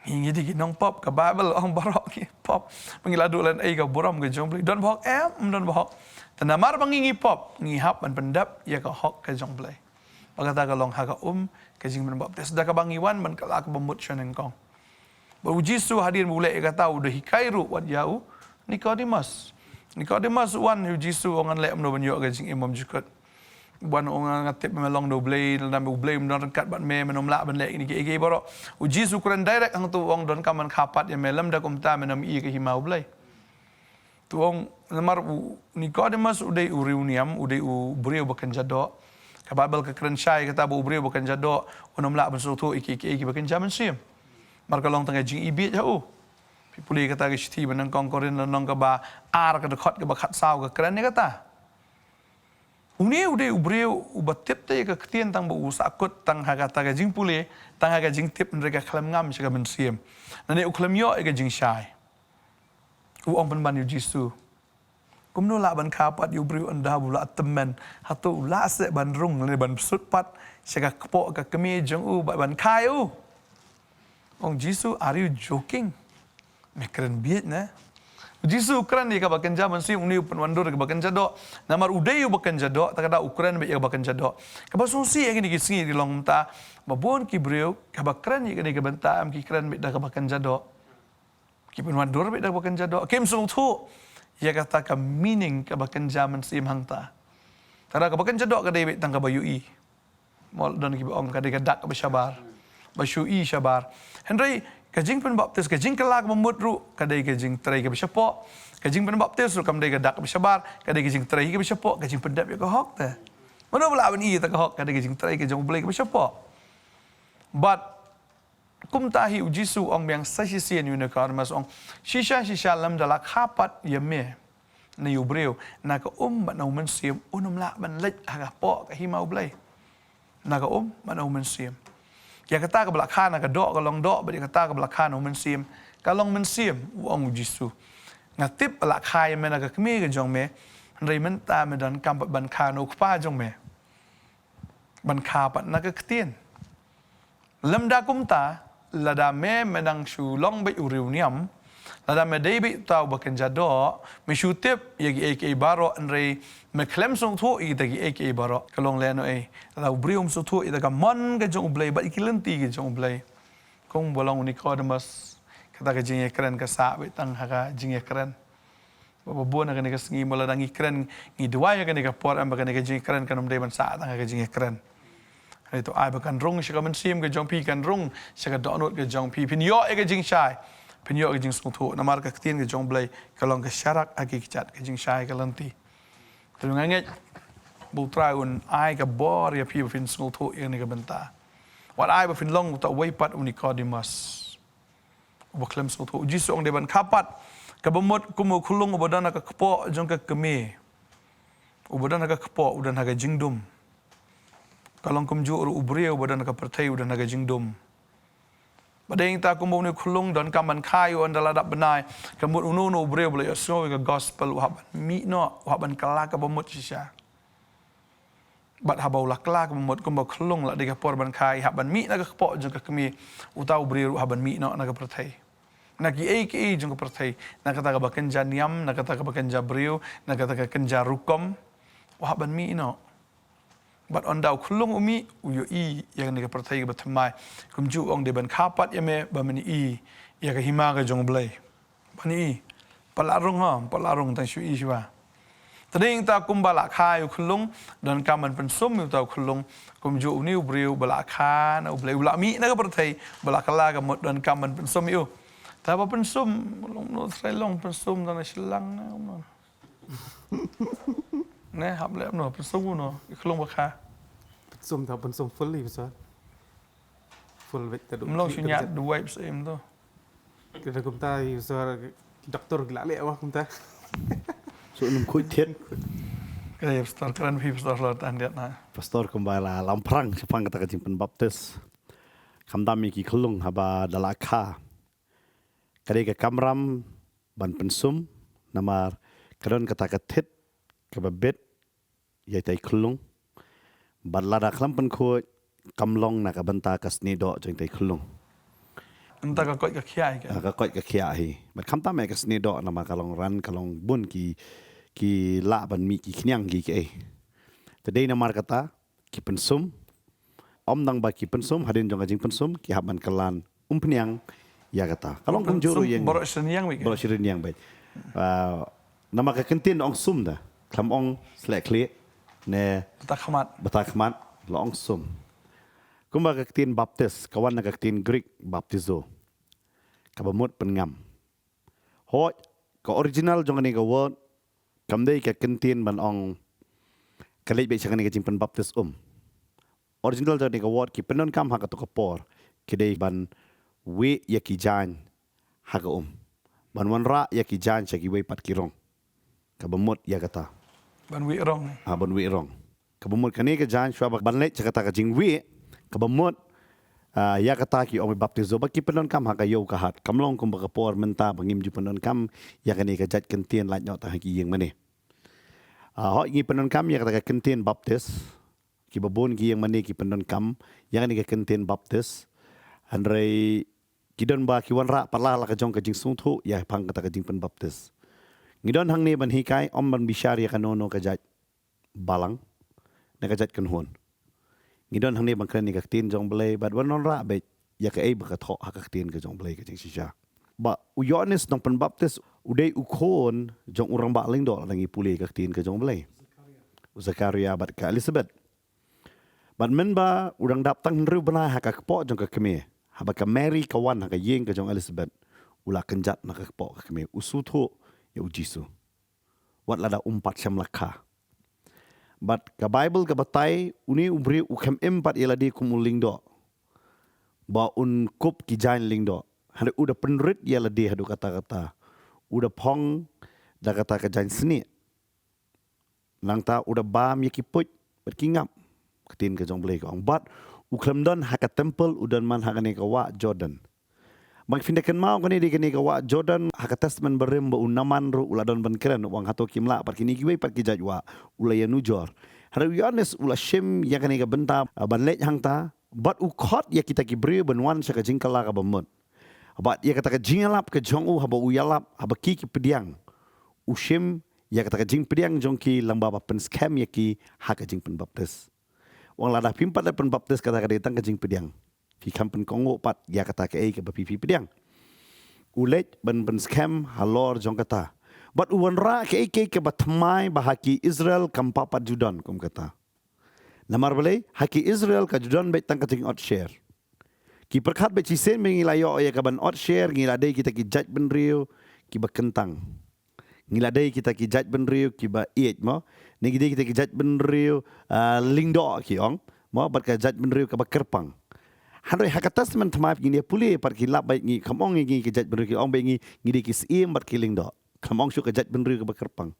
Hingi di nong pop ka Bible ong barok ki pop mengiladu lan ai ka buram ke jong blai. Don bahok don bahok. Tanamar bangingi pop ngihap an pendap ya ka hok ke jong blai. Bagata ka long ha ka ke jing men baptis da ka bangiwan man kala ka bamut shaneng kong. Baru Jisu hadir mulai kata udah hikairu wat jauh Nikodemus wan Jisu orang lek mno banyo ke jing imam jukut. Buan orang ngatip melong do blay dalam blay mno kat bat me menom lak ban lek ni ke borok. Jisu kuran direct hang tu wong don kaman kapat ya melam da kumta menom i ke himau blay. Tu wong namar Nikodemus udai uriuniam udai beriu bakan jadok. Ka Bible ke keren syai kata beriu bakan jadok onom lak ban sutu iki bakan jaman sim. Marka long tengah jing ibit jauh. Pipuli kata ke siti benang kong korin nong ke ba ar ke dekat ke ba khat sau ke keren ni kata. Uni udah ubreu ubatip te ke ketien tang bu sakut tang ha kata ke jing puli tang ha ke jing tip mereka kelam ngam sega bensiem. Nane uklam yo ke jing syai. Ong pen ban yu Jisu. Kumno la ban kapat yu breu anda bula temen hatu la se ban rung le ban sut pat sega kepok ke kemi jong ban kai Ong Jisu, are you joking? Mekeren biet na. Jisu ukran ni ka bakan jaman si uni penwandur ka bakan jadok. Namar udai u bakan jadok, tak ada ukran be ka bakan jadok. Ka basungsi yang ni kisingi di long ta, babon ki breu ka bakran ni ka benta am ki kran be da ka bakan jadok. Ki penwandur be da bakan jadok. Kem sung tu. Ya kata ka meaning ka bakan jaman si hang ta. Tara ka bakan jadok ka debit tang ka bayui. Mol don ki ong ka de ka dak ka sabar. Basyui sabar. Henry kajing pen baptis kajing kelak memut ru kadai kajing trai ke besyapok kajing pen baptis ru kam dai gadak bersabar kadai kajing trai ke besyapok kajing pedap ke hok ta mana pula ban i ta hok kadai kajing trai ke jong boleh ke besyapok but kum tahi Jisu ong yang sasisian unicorn mas ong shisha lam dalak hapat yeme na yubreu na ka ban au mensiam unum la ban lej ha pok ka himau blai na ka ban au mensiam ya kata ke belakang nak dok kalong dok bagi kata ke belakang orang mensim kalong mensim wong Jisu ngatip belakang yang mana ke kemi ke jong me rai menta me dan kam ban khan ok pa jong me ban kha pat nak ke ketien lemda kumta lada me menang Shillong be uriuniam lada me dei be tau bakan jadok me shutip yagi ek baro rai me klem song thu i tagi ek baro kalong leno la ubrium so thu i taga mon ke jong blai ba ikilenti ke jong blai kong bolong Nikodemus kata ke jing keren ke sa be tang ha jing keren babon ka ne ke sngi mola dangi keren ngi dua ya ke ne ke por am ka ne ke jing keren kanum dei ban sa tang ka jing keren itu ai ba kan rong shika men sim ke jong pi kan rong shika donot ke jong pi pin yo ke jing shai pin yo ke jing song thu namar ka ktien ke jong blai kalong ke syarak agi chat ke jing shai ke lenti tu nganget bu traun ai ka bor ya pi fin song thu yang ni ka benta wat ai ba fin long ta wei pat Nikodemus ba klem song thu Jisu ong de ban kapat ka bamot kumu khulung obadan ka kpo jong ka keme obadan ka kpo udan ha ka jingdum kalong kumju ubriu obadan ka pertai udan ha ka jingdum badeng ta kumu ni khulung dan kaman khayu andala dak benai kamut unu ubriu boleh so ka gospel wa ban mi no wa ban kala ka bamot sisa bat habau lakla kemot kumba khulung la dega por ban khai haban mi na ka po jong ka kemi utau briu haban mi no na ka pertai Naki jong pertai. Nakata ka bakenja niam, nakata ka bakenja brio, nakata ka kenja rukom. Wah ban mi ino. But on dau kulung umi uyo yang ni ka pertai ka batamai. Kumju ong de ban kapat yame bamani ya ka hima ka jong blay. Bani palarung tang shu shwa. Tading ta kum balak kha yu kulung dan kaman pensum yu ta kulung kumju ni brio balak kha na blay ula mi na ka pertai balak kala ka mot dan kaman pensum yu. Tapi pensum, long Shillong pensum dan Shillong na. Ne, hable no pensum no, iklong baka. សុំថាប៉ុនសុំ full នេះបាទ full វិចទៅ Mlong sunya dua psm tu. គឺថាគុំតាយសរ doktor ក្លាក់លាក់មកគុំតា So num kuit thiet Kaya pastor keren pastor lot andiat na. pastor kumbala lamprang sepang kata kajing pen baptis kamdami ki khulung haba dalakha kade ka kamram ban pensum namar karon kata kathit ka babet yai tai khulung ban lada khlam pen khu kamlong na ka banta ka snedo jeng tai khulung Entah ka koi ka kiai ka. ka koi ka khia hi bat khamta me ka snedo nama kalong ran kalong bun ki la ban mi ki khnyang gi ke tadei namar kata ki pensum om nang ba ki pensum hadin jong ajing pensum ki haban kalan umpniang ya kata kalong kum juru yang Borok senyang wik. bolo shirin yang baik nama ka kentin ong sum da klam ong slek kle ne Tak khamat. batakmat lo ong sum kumba ka kentin baptis kawan na ka kentin greek baptizo kabamut pengam ho ka original jong ni ka word kamdei ka kentin ban ong kalej be chakani ka jing pen baptis original jong ni ka word ki penon kam ha ka to ka por kidei ban we ya ki jan ha ka ban wan ra ya ki jan chaki we pat kirong kabamut ya kata Ban wik rong. ban we rong kabamut kani ka jan shwa ban le chakata ka jing we kabamut ya kata ki ong baptizo ba ki penon kam ha ka yo ka hat kamlong kum ba ka por menta bangim ju penon kam ya kani ka jat kentin la nyot ta ki yeng mani ho ngi penon kam ya kata ka kentin baptis ki babon ki yeng mani ki penon kam ya kani ka kentin baptis andrei kidon ba ki wan ra pala la ka jong ka jing sung thu ya phang kata ka jing pen baptis ngidon hang ne ban hi kai om ban bishar ya kanono ka jat balang na ka jat kan hon ngidon hang ne ban kan ni ka tin jong blai bat wan non ra be ya ka ei ba ka tho ha ka tin ka jong blai ka jing shisha ba uyones nong pen baptis udai ukon jong urang ba ling do langi puli ka tin ka jong blai Zakaria bat ka Elizabeth bat men ba urang dap tang ru bana ha ka po jong ka keme ha ba ka Mary ka wan ha ka yeng ka jong Elizabeth ula kenjat na ka po ka keme usu thu ya ujisu wat lada umpat syam lakha bat ka Bible ka batai uni ubri ukam empat yaladi kumuling do ba un kup ki jain ling do hade uda penrit yaladi hadu kata-kata uda pong da kata ka jain seni langta uda bam yakiput bat kingap ketin ka jong blai ka ong bat uklam don ha ka temple udan man ha ka ne ka wa Jordan bang findakan mau kani di kani ka wa Jordan ha ka testament berim ba unaman ru uladon ban keren wang hato kimla par kini giwe pat ki jajwa ulaya nujor haru yanes ula shim ya kani ka benta ban lej hangta bat u khot ya kita ki bri ban wan sa ka jingkala ka bamut bat ya kata ka jingalap ka jong u haba u yalap haba ki pediang ushim ya kata ka jing pediang jong ki lamba ba pen scam ya ki ha ka jing pen baptis wang lada pimpat da pen baptis kata ka datang ka jing pediang fi kampen kongo pat ya kata ka ei ka ba pipi pediang ulet ban ban scam halor jong kata bat uwan ra ka ei ka ba tmai ba haki Israel kam papat judan kum kata namar balai haki Israel ka judan bet tang ka jing out share ki perkhat be cisen me ngilayo ya ka ban out share ngilade kita ki judge ben rio ki ba kentang ngilade kita ki judge ben rio ki ba iet mo nigide kita ki judge ben rio lingdo ki ong mo bat ka judge ben rio ka ba kerpang handoi hakatas man thma ngi puli par ki lap bai ngi khamong ngi ki judge ben rio ki ong be ngi ngide ki sim bat ki lingdo khamong shu ka judge ben rio ka ba kerpang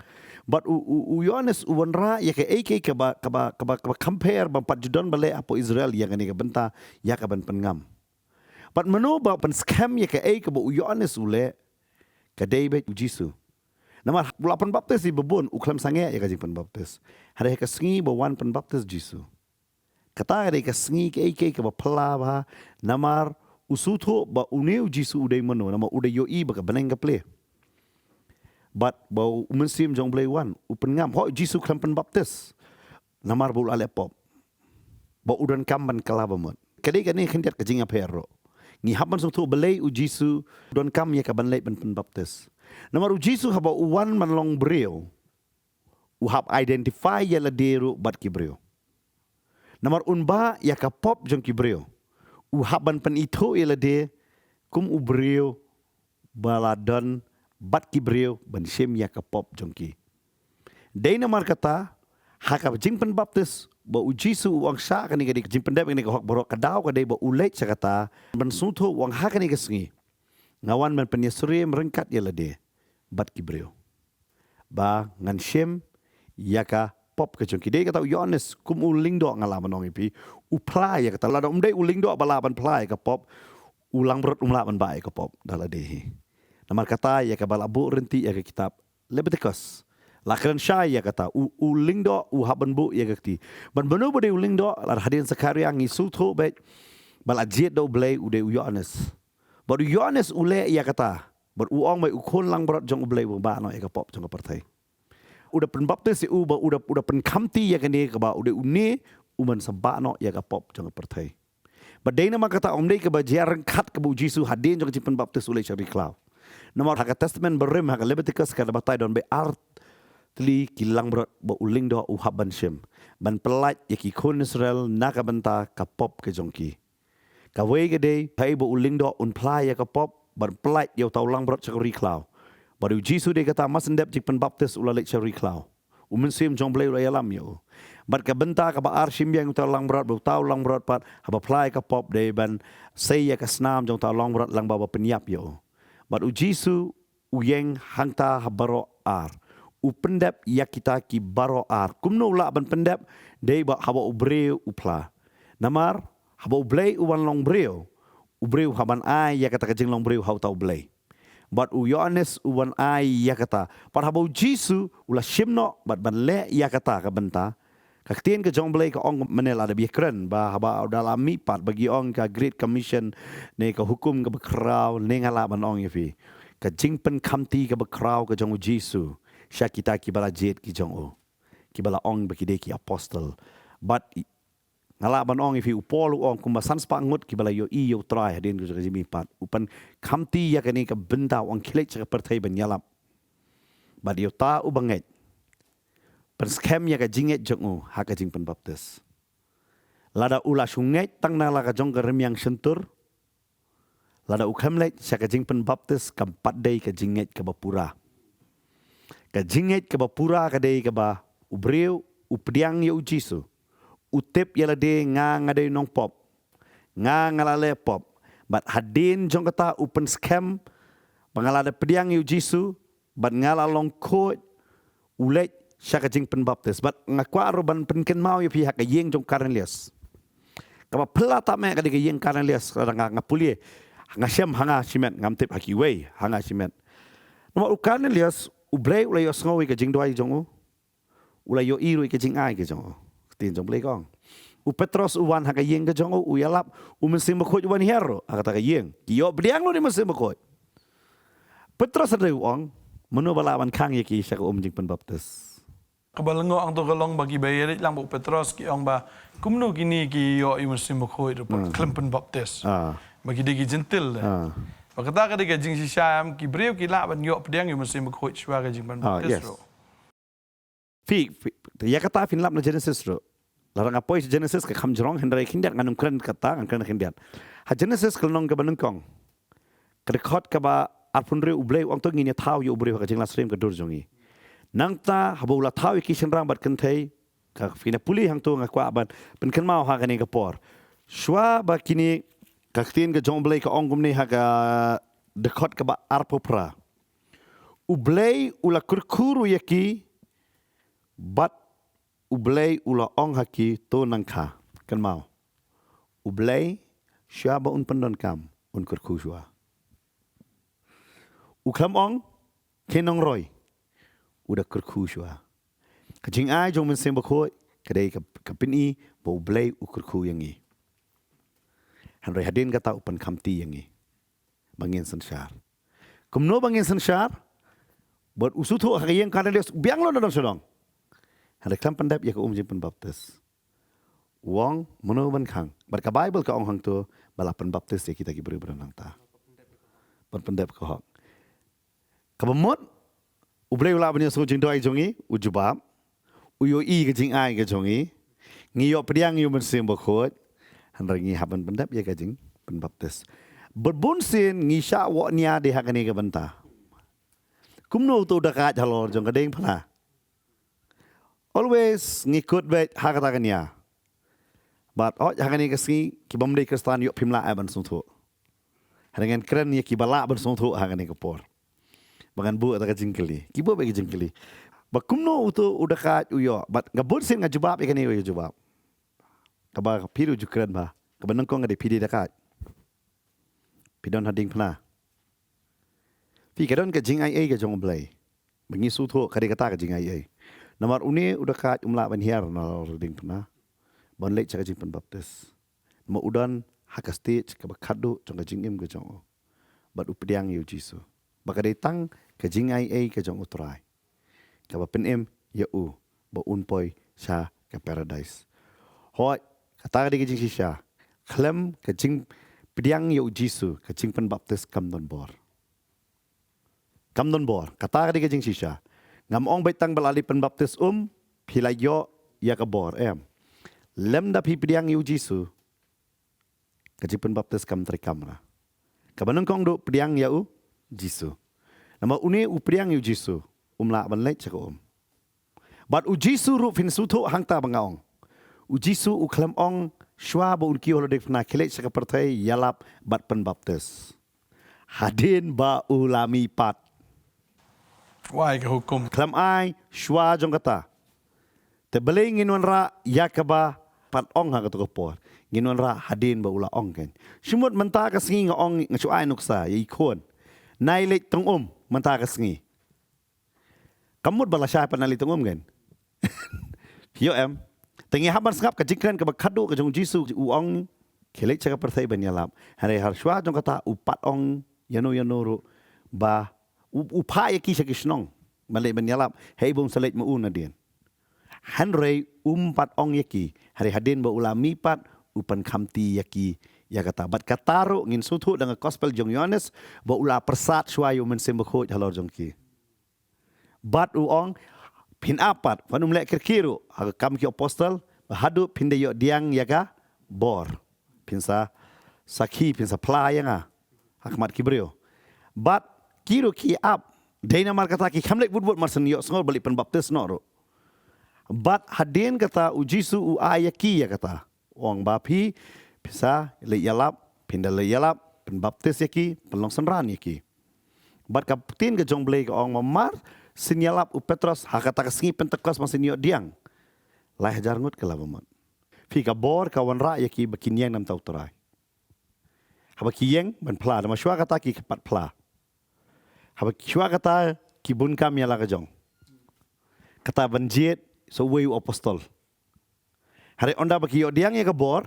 but u yones u wanra ya ka ek ka ba compare ba pat judon bale apo Israel yang ni ka benta ya ka ban pengam but mano ba pan scam ya ka ek ba u yones ule ka David u Jisu nama bulapan baptis di bebun uklam sange ya ka jing pan baptis hare ka sngi ba wan pan baptis Jisu kata hare ka sngi ka ek ka ba phala ba namar usuto ba uneu jisu udai mano nama udai yoi ba beneng ka play but ba umensim jong play one upen ngam ho jisu klampen baptis namar bul ale pop ba udan kamban kalabamot kadai kani khendiat ka jinga perro ngi haban so tu belai u jisu don kam ya ka ban lei ban pen baptis namar u jisu haba uwan man long breu u hab identify ya la deru bat ki breu namar unba ya ka pop jong ki breu u haban pen itu ya la de kum u breu baladon bat ki breu ban shem ya ka pop jong ki dei namar kata haka jing pen baptis ba u jisu wang sha kani kadi jing pen dep kani ka hok borok kadau ka dei ba u leit sakata ban suto wang ha kani ka sngi ngawan man pen yesuri merengkat ya la de bat ki breu ba ngan shem ya ka pop ke jong ki dei kata Yohanes kum u lingdo ngala manong ipi u plai ya kata la dom dei u lingdo bala ban plai ka pop ulang berot umla ban bai ka pop dala de namar kata ya ka bala bu renti ya ka kitab Leviticus lakran syai ya kata u lingdo u haban bu ya kati ban banu bade u lingdo lar hadin sakaria ngi sutho bet bala jet do blay u de u Yohanes badu Yohanes u le ya kata bad u ong mai u khon lang berot jong u blay bu ba no ya ka pop jong ka partai udah pen baptis u ba udah pen kamti ya kani ka ba udah uni uman sabak no ya ka pop jong pertai badai nama kata omdei ka ba jarang kat ka bu jisu hadin jong pen baptis ulai syari klau nama hak testament berem hak Leviticus ka batai don be art tli kilang berot ba uling do u haban shem ban pelat ya ki kon Israel na ka banta ka pop ke jongki ka we ke dei hai ba uling do un plai ya ka pop ban pelat ya tau lang berot syari klau baru jisu dia kata mas ndep jik pen baptis ula lek syari klau umen sim jong blai ula yalam yo bat ka benta ka ba arshim yang tau lang berat tau lang berat pat haba plai ka pop de ban sei ya ka snam jong tau lang berat lang baba penyap yo bat u jisu u yeng hangta habaro ar u pendep ya kita ki baro ar kumno ula ban pendep de ba haba u breu u pla namar haba u blai u wan long breu u breu haban ai ya kata ka jing long breu hau tau blai but u Yohanes uwan ai ya kata par habau jisu ula shimno but ban le ya kata ka benta ka tien ka jong blai ka ong menel ada biakren ba haba dalam mi pat bagi ong ka great commission ne ka hukum ka bakrau ne ngala ban ong yafi ka jing pen kamti ka bakrau ka jong jisu sya kita ki bala jet ki jong o ki bala ong bagi de ki apostle but ngala ban ong ifi upol ong kumba sanspa ngut ki bala yo i yo try hadin ko jimi pat upan kamti ya kani ka benda ong kilet ka pertai ban yalap bad yo ta u banget per scam ya ka jinget jongu ha ka jing pen baptis lada ula sunget tang na la ka jong ka remyang sentur lada u khamlet sya ka jing pen baptis kam pat dei ka jinget ka bapura ka jinget ka bapura ka dei ka ba ubreu updiang yo jisu utip yala de nga ngade nong pop nga ngalale pop but hadin jong kata open scam pangalada pediang yu jisu but ngala long court ulet syaka jing pen baptis but ngakwa roban pen ken mau yu pihak yeng jong karelias kaba pelata me kadi yeng karelias nga ngapulie nga syam hanga simet ngamtip haki wei hanga simet no karelias ublei ulay osngowi ka jing doai jong ulay yo iru ka jing ai ka jong tin jong blai kong u Petros uwan haka yeng ka jong u yalap u mesim bakot uwan hero kata ka yeng kiyo bdiang lo ni mesim bakot Petros ada uang menu balawan kang yaki syak jing pen baptis kabalengo ang to galong bagi bayerit lang bu Petros ki ong ba kumno kini ki yo i mesim bakot klempen baptis bagi digi gentil Pakata ka diga jing si syam ki breu ki la ban yo bdiang yu mesim bakot shwa ka jing pen baptis ro ya kata finlap na Genesis ro larang apoi Genesis ka khamjrong hendrai kindiat nganum kren kata ngan kren kindiat ha Genesis kalnong ka banungkong krekot ka ba arpunre ublei ong to ngini thau yo ublei ka jingla stream ka durjongi nangta habula thau ki shenrang bat kenthei ka fina puli hang to ngakwa ban pen kan mau ha kani ka por shwa ba kini ka tin ka jong blei ka ong gumni ha ka dekot ka ba arpopra ublei ula kurkuru yaki but ublei ula ong haki to nangka kan mau ublei syaba un pendon kam un kurku shwa ukam ong kenong roy udah kurku shwa kajing ai jong men semba khoi kadai ka pini bo ublei u kurku yangi Handrai hadin kata upan kamti yang ni. Bangin sensyar. Kumno bangin sensyar. Buat usutu yang kadang dia biang lo dalam Shillong. Handai kelam pendap ya ke jing penbaptis. Wong meno ban kang. Berka Bible ka ong hang tu bala penbaptis ya kita ki berenang ta. Pendap ka hok. Kabamot ublay ula banya so jing doi jongi ujubab. Uyo ke jing ai ke jongi. Ngiyo pediang yu mensim bakot. Handai ngi haban pendap ya ke jing penbaptis. Berbunsin ngisya wak nia di hakani ke bantah. Kumno tu dah kat halor jong kadeng pernah. Always ngikut baik hak katakan ya. But hakani kasi kibam dei kristan yok pimla aban suntu. Dengan keren ya kibala aban suntu hakani kapor. Bangan bu ataka jingkeli. Kibo bagi jingkeli. Ba kumno tu udah kat uyo. But ngabun sin ngajubab ikani uyo jubab. Kaba piru jukren ba. Kaba nangkong ngade pidi dekat. Pidon hading pernah. Pi kadon ke jing ai ke jong blai. Bangi sutu kari kata ke jing ai. Nomor une udah kat umla ban hiar na ding pernah. Bon lek cak jing penbaptis. Nomor udan hak stage ke bakadu jong jing im ke jong. Bat updiang yu jisu. Baka datang ke jing ai ke jong utrai. Ka ba penem ya u ba unpoi sha ke paradise. Hoi kata ke jing sisha. Klem ke jing pediang yu jisu ke jing penbaptis kam don bor. Kam don bor, kata ke jing sisha. Ngam ong baitang balali penbaptis pilayo ya ke bor lem da pi pediang yu jisu. Ke jing penbaptis kam trikam na. Kabanung kong do pediang ya u jisu. Nama une u pediang yu jisu. La ban lek cak Bat u jisu ru fin sutu hangta bangaong. U jisu u klem ong shwa ba un kiyo dek na kelek cak pertai yalap bat penbaptis. Hadin ba ulami pat. Wai ke hukum. Kelam ai shwa jong kata. Te belai nginwan ra yakaba pat ong ha kata kopor. Nginwan ra hadin ba ula ong kan. Shumut menta ka singi nga ong nga shuai nuksa ya ikon. Nai lek tong menta ka singi. Kamut bala syai pan nali tong kan. Yo Tengi haban sengap ka jingkan ka bakadu ka jong jisu u ong kelek caka pertai ban yalap. Hari har shwa jong kata upat ong yano ru ba upaya kisah kisnong malay banyalap hey bung salit mo una din hanrei umpat ong yaki hari hadin ba ulami pat upan kamti yaki ya kata bat kataro ngin sutu dengan gospel jong Yohanes ba ula persat swayo men sembakho halor jong ki bat uong pin apat panum lek kirkiru ha kam ki apostel hadu pin de yo diang yaga bor pinsa sakhi pinsa playanga hakmat kibrio bat kiro ki up Dana mar kata ki kamlek budbud marsen yo sngol balik penbaptis no ro. Bat hadin kata ujisu u ayaki ya kata. Wong bapi bisa le yalap pindah le yalap penbaptis yaki pelong senran yaki. Bat kapten ke jong blai ke ong mamar sinyalap u Petros ha kata kesengi pentekos masin yo diang. Lai hajar ngut ke labamot. Fi ka bor kawan ra yaki bakinyang nam tau torai. Ha bakiyang ban pla da maswa kata ki kepat pla. Haba kiwa kata kibun kam yala kajong. Kata banjit so wayu apostol. Hari onda baki yo diang ya kabor.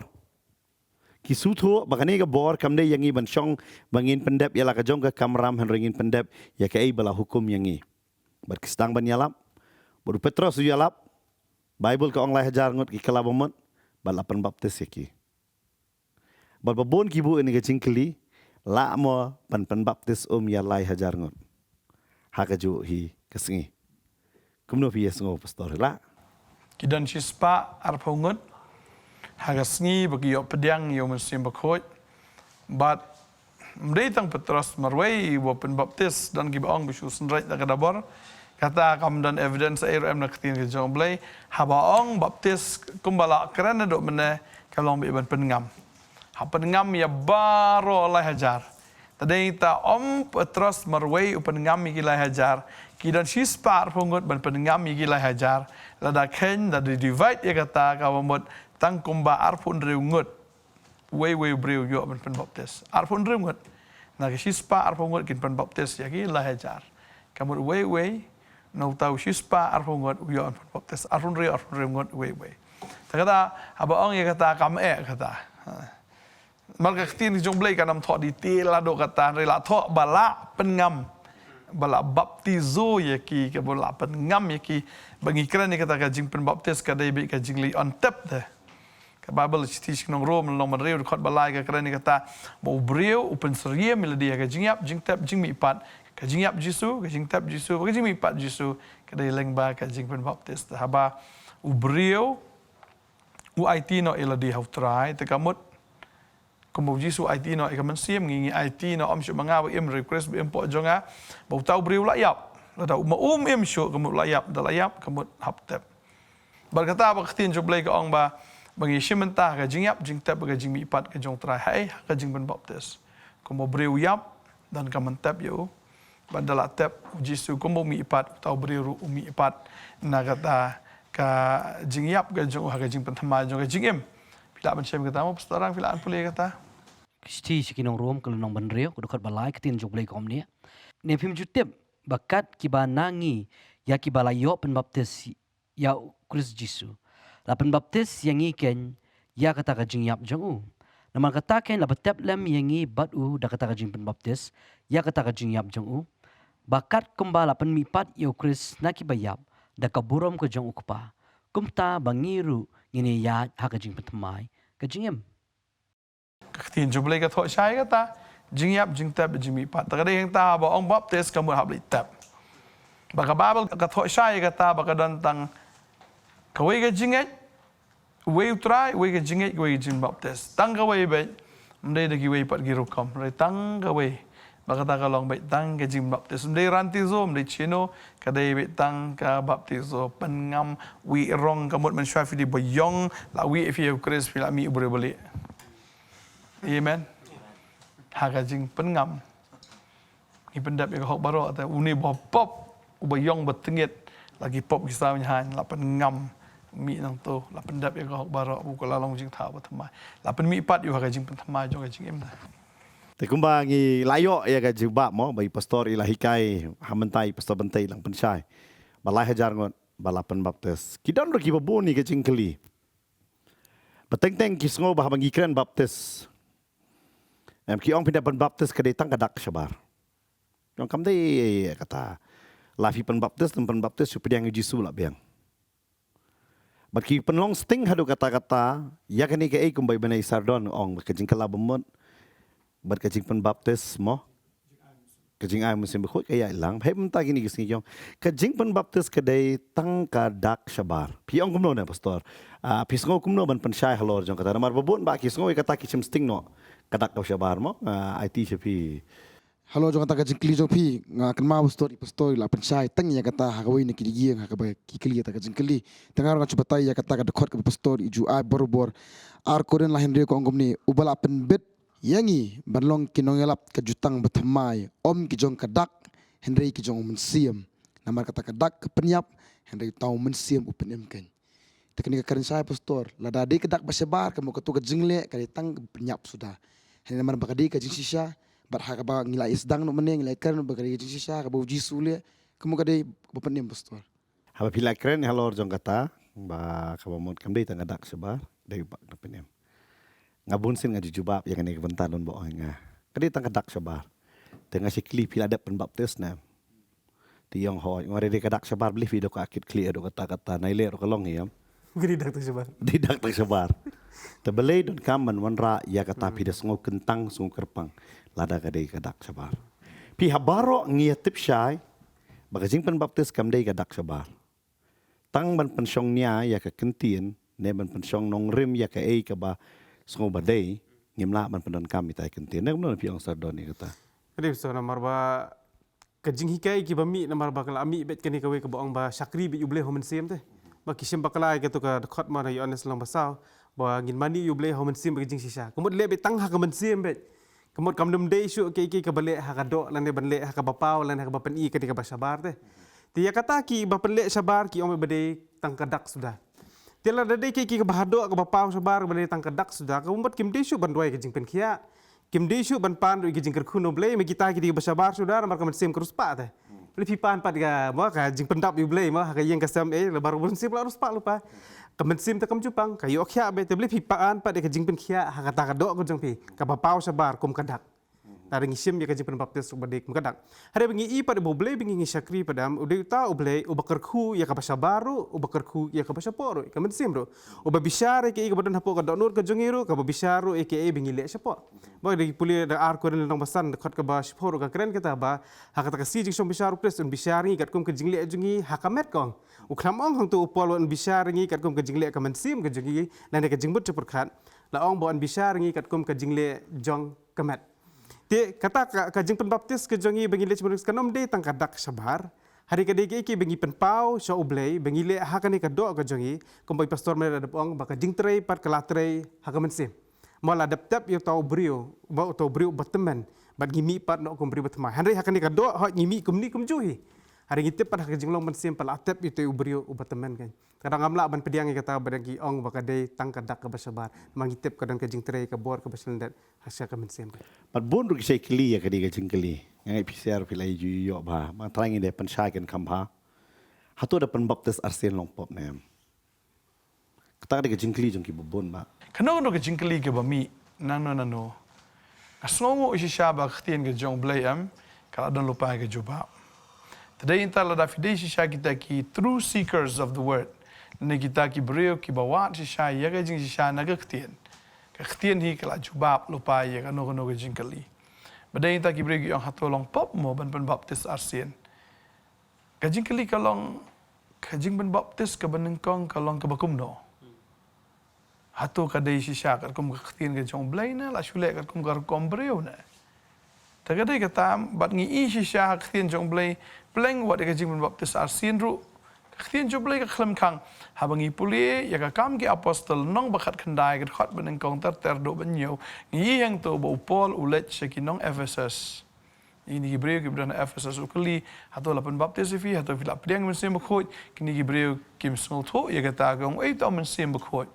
Ki sutu bakani kabor kamde yangi ban syong bangin pendep yala kajong ke kamram henringin pendep ya ke bala hukum yangi. Bar kistang ban yalap. Baru Petros su yalap. Bible ka ong lai hajar ngut ki kalabamot balapan baptis yaki. Bar babon kibu ini ke cingkeli la mo pan baptis ya lai hajar ngot. Hakaju hi kesengi. Kumno pi yesngo pastor la. Kidan sispa arpungut. Hagasngi bagi yo pediang yo musim bakhoj. But mdetang Petros marway wo pen baptis dan gibaong bisu senrait da kadabor. Kata kam dan evidence air am nak tin ke jomblay habaong baptis kumbala kerana dok mene kalong bi ban pengam. Ha pengam ya baro lai hajar. Tadi ta Petros marway pengam mi lai hajar. Kidan sispa arpungut ban pengam mi lai hajar. Lada ken da divide ya kata kawamot tang kumba arpun reungut. Way breu yo ban pen baptis. Arpun reungut. Na sispa arpungut kin pen baptis ya ki lai hajar. Kamut way no tahu sispa arpungut yo pen baptis. Arpun reungut way. Ta kata habaong ya kata kam kata. มันก็ที่จงเบลกันนำทอดีเตลาโดกตาเรลาทอบาละเป็นงำบาละบัพติโซยกีกับบาละเป็นงำยกีบางอีกครั้งนี่ก็ตากจิงเป็นบัพติสก็ได้เบกจิงลีออนเต็ปเด้กับไบเบิลที่ชิงนองโรมลงมาเรียวคอดบาลายกับครั้งนี้ก็ตาบ่เบรียวอุปนสรียมิลเดียกับจิงยับจิงเต็ปจิงมีปัดกับจิงยับจิสูกับจิงเต็ปจิสูกับจิงมีปัดจิสูก็ได้เล็งบากับจิงเป็นบัพติสฮะบาอุเบรียวอุไอตีโนเอลเดียฮาวทรายแต่ก็หมดkemudian su IT no ikaman siam ngi IT no am shu manga em request em po jonga bau tau briu la yap la tau ma em shu kemut la yap da la yap kemut hap tep berkata ba khtin jo blai ka ong ba bangi shimenta ka jing yap jing tep ka jing mi pat ka jong trai hai ka jing ben baptis kemo briu yap dan kaman tep yo bandala tep jisu kemo mi pat tau briu mi pat na kata ka jing yap ka jong ha ka jing pentama jong ka jing em Pila bencem kata mau sekarang pilaan pulih kata. Kisti sikinong rom kalau nong benrio kudu kat balai ketin jog blai kom ni. Ne phim jutip bakat kibanangi ya kibalayo penbaptis ya Kristus Yesus. La penbaptis yang iken ya kata kajing yap jong u. Naman kata ken la betep lem yangi batu da kata kajing penbaptis ya kata kajing yap jong u. Bakat kumbala penmipat ya Kristus na kibayap da kaburom ke jong ukpa. Kumta bangiru ngini ya hakajing pentemai kajing em. Ketin jumlah kat hok syai kata jing yap jing tap jing mi pat. Tak ada yang tahu bahawa orang baptis kamu habli tap. Baka babel kat hok syai kata baka dantang kawai ke jing et wei utrai wei ke jing et wei jing baptis. Tang kawai baik mendai dagi wei pat girukam. Rai tang kawai baka tak kalong baik tang ke jing baptis. Mendai ranti zo mendai chino kadai baik tang ka baptis zo pengam wi rong kamut men syafi di bayong la wi fi Kristus fila mi boleh balik. Amen. Haga jing pengam. Ni pendap yang hok baru atau uni pop ubayong bertengit lagi pop kisah nyahan la pengam mi nang tu la pendap yang hok baru buku lalong jing tahu bertemai. La pen mi pat yu haga jing bertemai jong jing em dah. Tekumba ngi layo ya ka jibab mo bai pastor ilahikai hamentai pastor Bantei lang pensyai. Balai hajar ngot balapan baptis. Kidon ro ki baboni ka jingkeli. Beteng-teng kisngo bah bangi kren baptis. Ki ong pindah baptis ka datang kadak syabar. Yang kam dei kata lafi baptis dan baptis supaya yang Yesus lah biang. Bagi penlong sting hadu kata-kata ya kani ke kum bai benai sardon ong ka jingkela bemut. Bat kajing penbaptis mo kajing ay musim berkhut kaya ilang hai mentah gini kisni jong kajing penbaptis kedai tang kadak syabar piong kumno na pastor pisngo kumno ban pensyai halor jong kata namar babun ba kisngo kata kisim sting no kadak ka syabar mo IT chapi Halo jong kata kajing kli jong pi ngakan mau pastor la pensyai tang ya kata hakawai ni kidi yang hakabai kikli kata kajing kli tengar nga chubatai ya kata kadakot ka pastor iju ai borobor ar koren la henry ko ongom ni ubala pen bet yangi banlong kinongelap kejutang bertemai om kijong kadak Henry kijong mensiam namar kata kadak kepenyap Henry tahu mensiam upenem kan teknik keren saya pastor lada de kadak basebar kamu ketu kejingle kali tang penyap sudah Henry namar bakadi kejing sisa bar hakaba ngilai sedang no meneng ngilai keren bakadi kejing sisa kabau jisule kamu kade upenem pastor haba pila keren halor jong kata ba kabamot kamdei tang kadak sebar dari pak upenem ngabun sin ngaji jubab yang ini kebentar don boh nga kadi tang kadak sabar tengah si kli pila ada penbaptis na tiong ho ngore de kadak sabar beli video ka akit kli ado kata-kata naile ro kalong yam Giri dak tu sabar. didak tak sabar tebelai don kaman wanra ya kata pidas ngo kentang sung kerpang lada kade kadak sabar pi habaro ngia tip syai bagajing penbaptis kamdei kadak sabar tang ban pensyongnya ya ka kentien ne ban pensyong Nongkhryiem ya ka ei ka ba Sengo badai ngimla man pendan kami tai kentin nak benar piang sardon ni kata. Jadi so namar ba kajing hikai ki bami namar ba kala ami bet kani kawe ka baong ba syakri bi yuble homen sim teh. Ba kisim bakala ke tu ka khot ma ra yones lang basau ba ngin mani yuble homen sim ba kajing sisa. Kemut le bet tang ha ka men sim bet. Kemut kam dum dei su ke ka bale ha ka do lan ne ban le ha ka bapau lan ha ka bapen i ketika ba sabar teh. Dia kata ki ba pen le sabar ki ome bade tang kadak sudah. Tiada ada kiki kebahado ke bapau sabar balik tang kedak sudah ke umpat kim desu ban doi ke jing penkia kim desu ban pan doi ke jing kerkuno blay me kita kiti bersabar sudah namar kamen sim kerus pa teh lebih pan pat ga mo ka jing pendap yu blay mo ka yang kasam lebar bun sim la rus pa lupa kemensim tak jupang kayu kia be te beli pipaan pada kejing pen kia hakata kadok ko jong pi ka bapau sabar kum kadak taring isim ya kejing pen baptis ubade kum kadak hari bengi I pada boble bengi syakri padam udah ta uble ubakerku ya ka baru ubakerku ya ka basaporu kemensim ro ubabishare ke I kebadan hapo kadok nur ke jongiru ka babisharu aka bengi le sapo boy di puli da ar ko nang basan dekat ke basaporu ka keren kita ba hakata ka si jing som bisharu pres un bishari kat kum kejing le jongi hakamet kong uklamong hang tu upol wan bishar ngi kat kum kejing le ka mansim ke jingi lan ke jing but perkhat la ong bon bishar ngi kat kum kejing le jong kemet te kata ka jing pen baptis ke jongi bengi le cemurus kanom de tang kadak sabar hari ke dege ki bengi pen pau so ublei bengi le hakani ka do ka jongi kum bai pastor me da ong ba ka jing trei pat kala trei ha ka mansim mola dap yo tau brio ba tau brio batemen bat gimi pat no kum brio batma hari hakani ka do ha gimi kum ni kum juhi hari kita pada kejinglong mensim pala atep itu ubrio ubatemen kan kadang amla ban pediang kata badagi ong bakadai tang kadak ke basabar mangitep kadang kejing trei ke bor ke baselendat hasya ke mensim Pat bun ru kisai keli ya kadi kejing keli. Ngai PCR pilai ju yo ba. Ma trying ide pensai kan kamha. Hatu ada penbaptis arsen long pop nem. Kata kadi kejing keli jong ki bubun ba. Kano no kejing keli ke bami nano. Asngongo isi syaba ktien ke jong blayam kalau don lupa ke jubab. Today inta la dafidei shisha kita ki true seekers of the word. Ne kita ki brio ki bawat shisha ya ka jing shisha naga ktien. Ka ktien hi kala jubab lupa ya ka no ka jing kali. Badai inta ki brio ki ang hatolong pop mo ban baptis arsien. Ka jing kali kalong ka jing ban baptis ka banengkong kalong ka bakum no. Hato ka dei shisha ka kum ka ktien ka jong blay na la shule ka kum ka kom brio na. Tagaday katam bat ngi I shisha ktien jong blay pleng wat ka jing baptis arsien ru ktien jong blay ka khlem khang habangi puli ya ka kam ki apostol nong bakhat khandai ka khat beneng kong ter do banyo ngi yang to bo Paul ulet shaki nong Ephesus ini Hebrew ki bran Ephesus ukli hato lapan baptis fi hato fi lap diang mensim bakhot kini Hebrew kim snol tho ya ka ta gong ei to mensim bakhot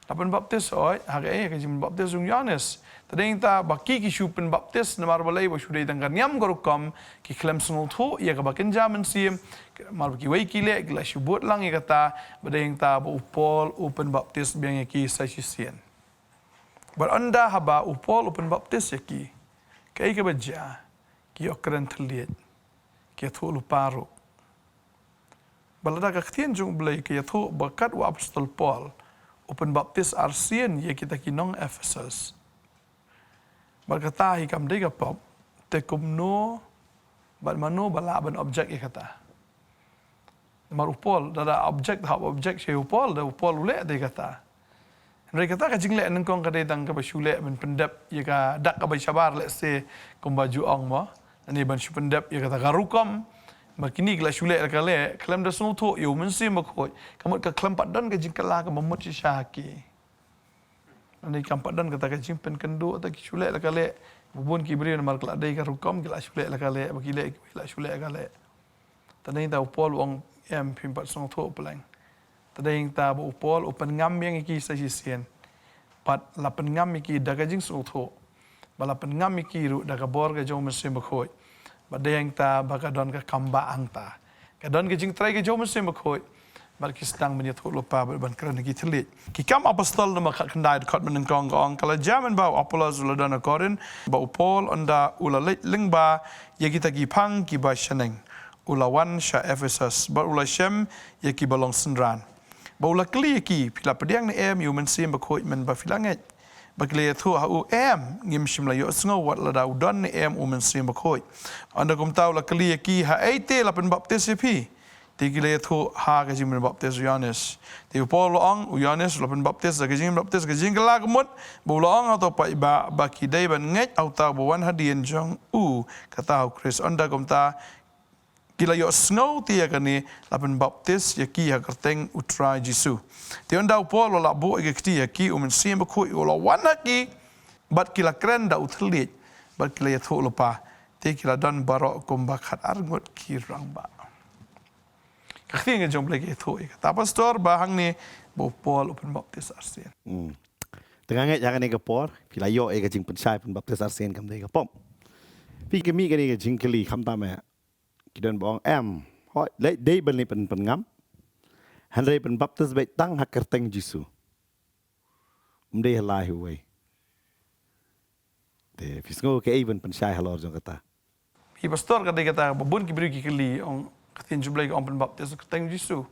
lapan baptis oi hagai ka jing baptis ung Yohanes tadeng ta baki ki shupen baptis na marbalai bo shudai tang nyam gorukam ki klem snul tho ya ka bakin jaman sim mar ki wei ki le gla shubut lang ya kata badeng ta bo Paul open baptis biang ki sa sisien bar anda haba Paul open baptis ya ki kai ka baja ki okran thliet ki tho lu paro balada ka ktien jung blai ki tho bakat wa apostol Paul open baptis arsien ya kita kinong Ephesus. Berkata hikam dega pop tekumno bal mano bala ban objek ya kata. Mar upol dada objek hab objek she upol da upol ule de kata. Mereka kata ka jingle nengkong ka de tang ka basule ben pendap ya ka dak ka basabar let's say kum baju ong mo. Ani ban shu pendap ya kata garukam makini gla shule ka le klem da sunu tho yo mensim bakhoi kamut ka klem padan ka jingkala ka mamut si syaki ani kam padan kata ka jimpen kendo ta ki shule ka le bubun ki bri mar kala dai ka rukom gla shule ka le bakile la shule ka le tadai ta upol ong em pim pat sunu tho pelang tadai ta bu upol open ngam yang ki sa sien pat la pen ngam ki da ka jing sunu tho bala pen ngam ki ru da ka bor ka jong mensim bakhoi badeng ta bakadon ka kamba angta kadon ke jing trai ke jom sem bakhoi bar ki stang menyat lupa ban kran ki thlit ki kam apostol na makhat khandai khot men kong kong kala jaman ba apolos uladana korin ba Paul anda ula lingba ye kita ki phang ki ba shaneng ulawan sha Ephesus ba ula shem ye ki balong sendran ba ula kli ki pila pediang ne em yu men sem bakhoi men ba filanget bakle thu ha u em ngim shimla yo sngo wat la dau don ne em men sem bakhoi anda kum tau la kli ki ha ate la pen baptis pi ti kile thu ha ka jim baptis Yohanes ti Paul ong Yohanes la pen baptis ka jim baptis ka jing la kemut bo long atau pa ba ki dai ban nget au ta bo wan hadien jong u kata Chris anda kum ta kila yo snow ti ya kani la pen baptis ya ki ha kerteng utra Jesu ti anda Paul la bo ke ti ya ki men sem bakhoi la wan ki bat kila kren da uthlit bat kila ya thu lupa ti kila don barok kum bakhat arngot ki rang ba kakti nga jom lagi thu kata pastor bahang ni bo Paul open baptis arsien Tengah ngai jangan ega por pila yo ega jing pensai pen baptis arsien kam dega pom pi kemi ga ega jing keli kham ta me kidan bong em hoi le dei ban ni pen ngam Handai penbaptis baik tang hak kerteng Jisu. Umdeh halai huai. Te fisngo ke even pensyai halor jong kata. Pi pastor kada kata babun ki beri ki kali ong katin jublai ong penbaptis kerteng Jisu.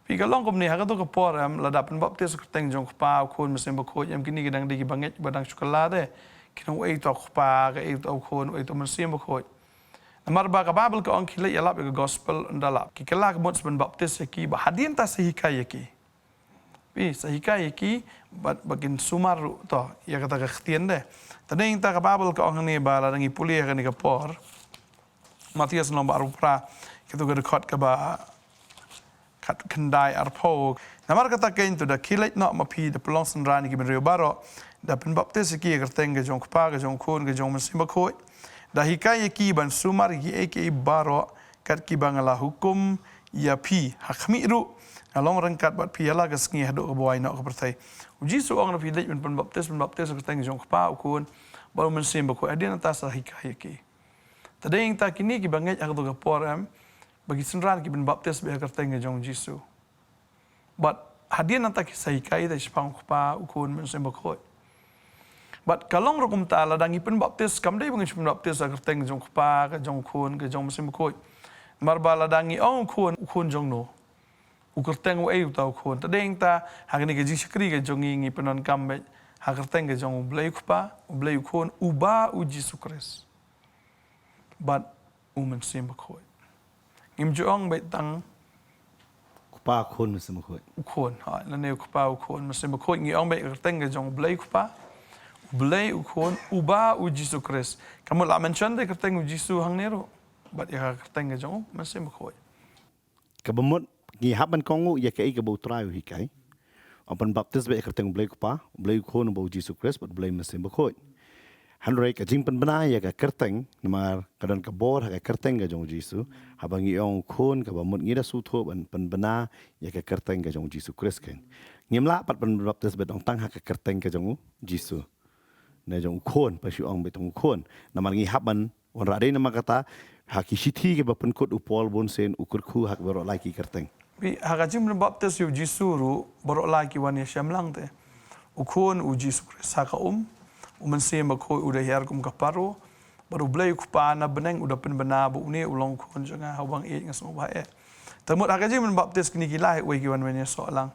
Pi kalong kom ni haka tu kapor am lada penbaptis kerteng jong kpa kon mesin bakoj am kini gedang di banget badang chokolade. Kinong ei to kpa ka ei to kon ei to mesin bakoj. Amar ba ka Bible ka ong kilai yalap ka gospel ndalap. Ki kala ka mot penbaptis ki ba hadin ta sehikai ki. Pi sehikai ki bagin sumar to ya kata ka ktien de. Tadeng ta ka Bible ka ong ni ba ladang ipuli ka ni kapor. Matias nomor arupra kita gada kot ke ba kat kendai arpo. Namar kata kain tu dah kilat nak mapi dah pelong senrani ki benrio baro dah penbaptis ki kerteng ke jong kpa ke jong kun ke jong mesim bakoi. Dah hikai ki ban sumar ki baro kat ki bangala hukum ya pi hakmi ru along rengkat bat pi ala ke sengi haduk ke bawai nak ke pertai. Uji suang na pi lek penbaptis kerteng ke jong kpa kun baru mesim bakoi adin atas hikai ki. Tadeng ta kini ki banget aku tu kapor am bagi senran ki ben baptis be kerteng ke jong Jisu. But hadian nanta ki sahikai da spang kpa ukun men sem bakoi. But kalong rokum ta la dangi pen baptis kam dei bangi pen baptis kerteng jong kpa ke jong kun ke jong sem bakoi. Marba la dangi ong kun jong no. U kerteng u eu ta kun. Tadeng ta hagni ke jiskri ke jong ngi penon kam be ha kerteng ke jong blai kpa u blai kun uba u Jisu Kristus. But men sem bakoi. Ngim juang baik tang Kupa kun mesim bakoj. ukon ha la ne kupa ukon mesim bakoi ngi ong baik kerteng ke jong blai kupa blai ukon uba u Jisu Kristus. Kamu la mention de kerteng u Jisu hang nero. But ya kerteng ke jong mesim bakoi. Kabemut ngi haban kongu ya ke ke bautrai hikai. Open baptis baik kerteng blai kupa, blai kun bau Jisu Kristus, but blai mesim bakoj. Handrai ka jing penbena ya ka kerteng namar kadan ka bor ka kerteng ka jong Jisu habang iong kun ka bamut ngira sutho ban penbena ya ka kerteng ka jong Jisu Kristus ken ngimla pat penbaptis bet ong tang ha ka kerteng ka jong Jisu na jong kun pa si ong betong kun namar ngi haban on rade nama kata ha ki sithi ke bapen kut upol bon sen ukur khu hak bero laki kerteng Pi hagajim baptis yu Jisu ru borok laki wan ya syamlang te. Ukon u Jisu Kristus ka umensim bakoi udah hiar kum kaparo baru blai kupa na beneng udah penbena bu ni ulong kon janga hawang e ngasong bae tamut akaji men baptis kini gila we giwan wenya soalang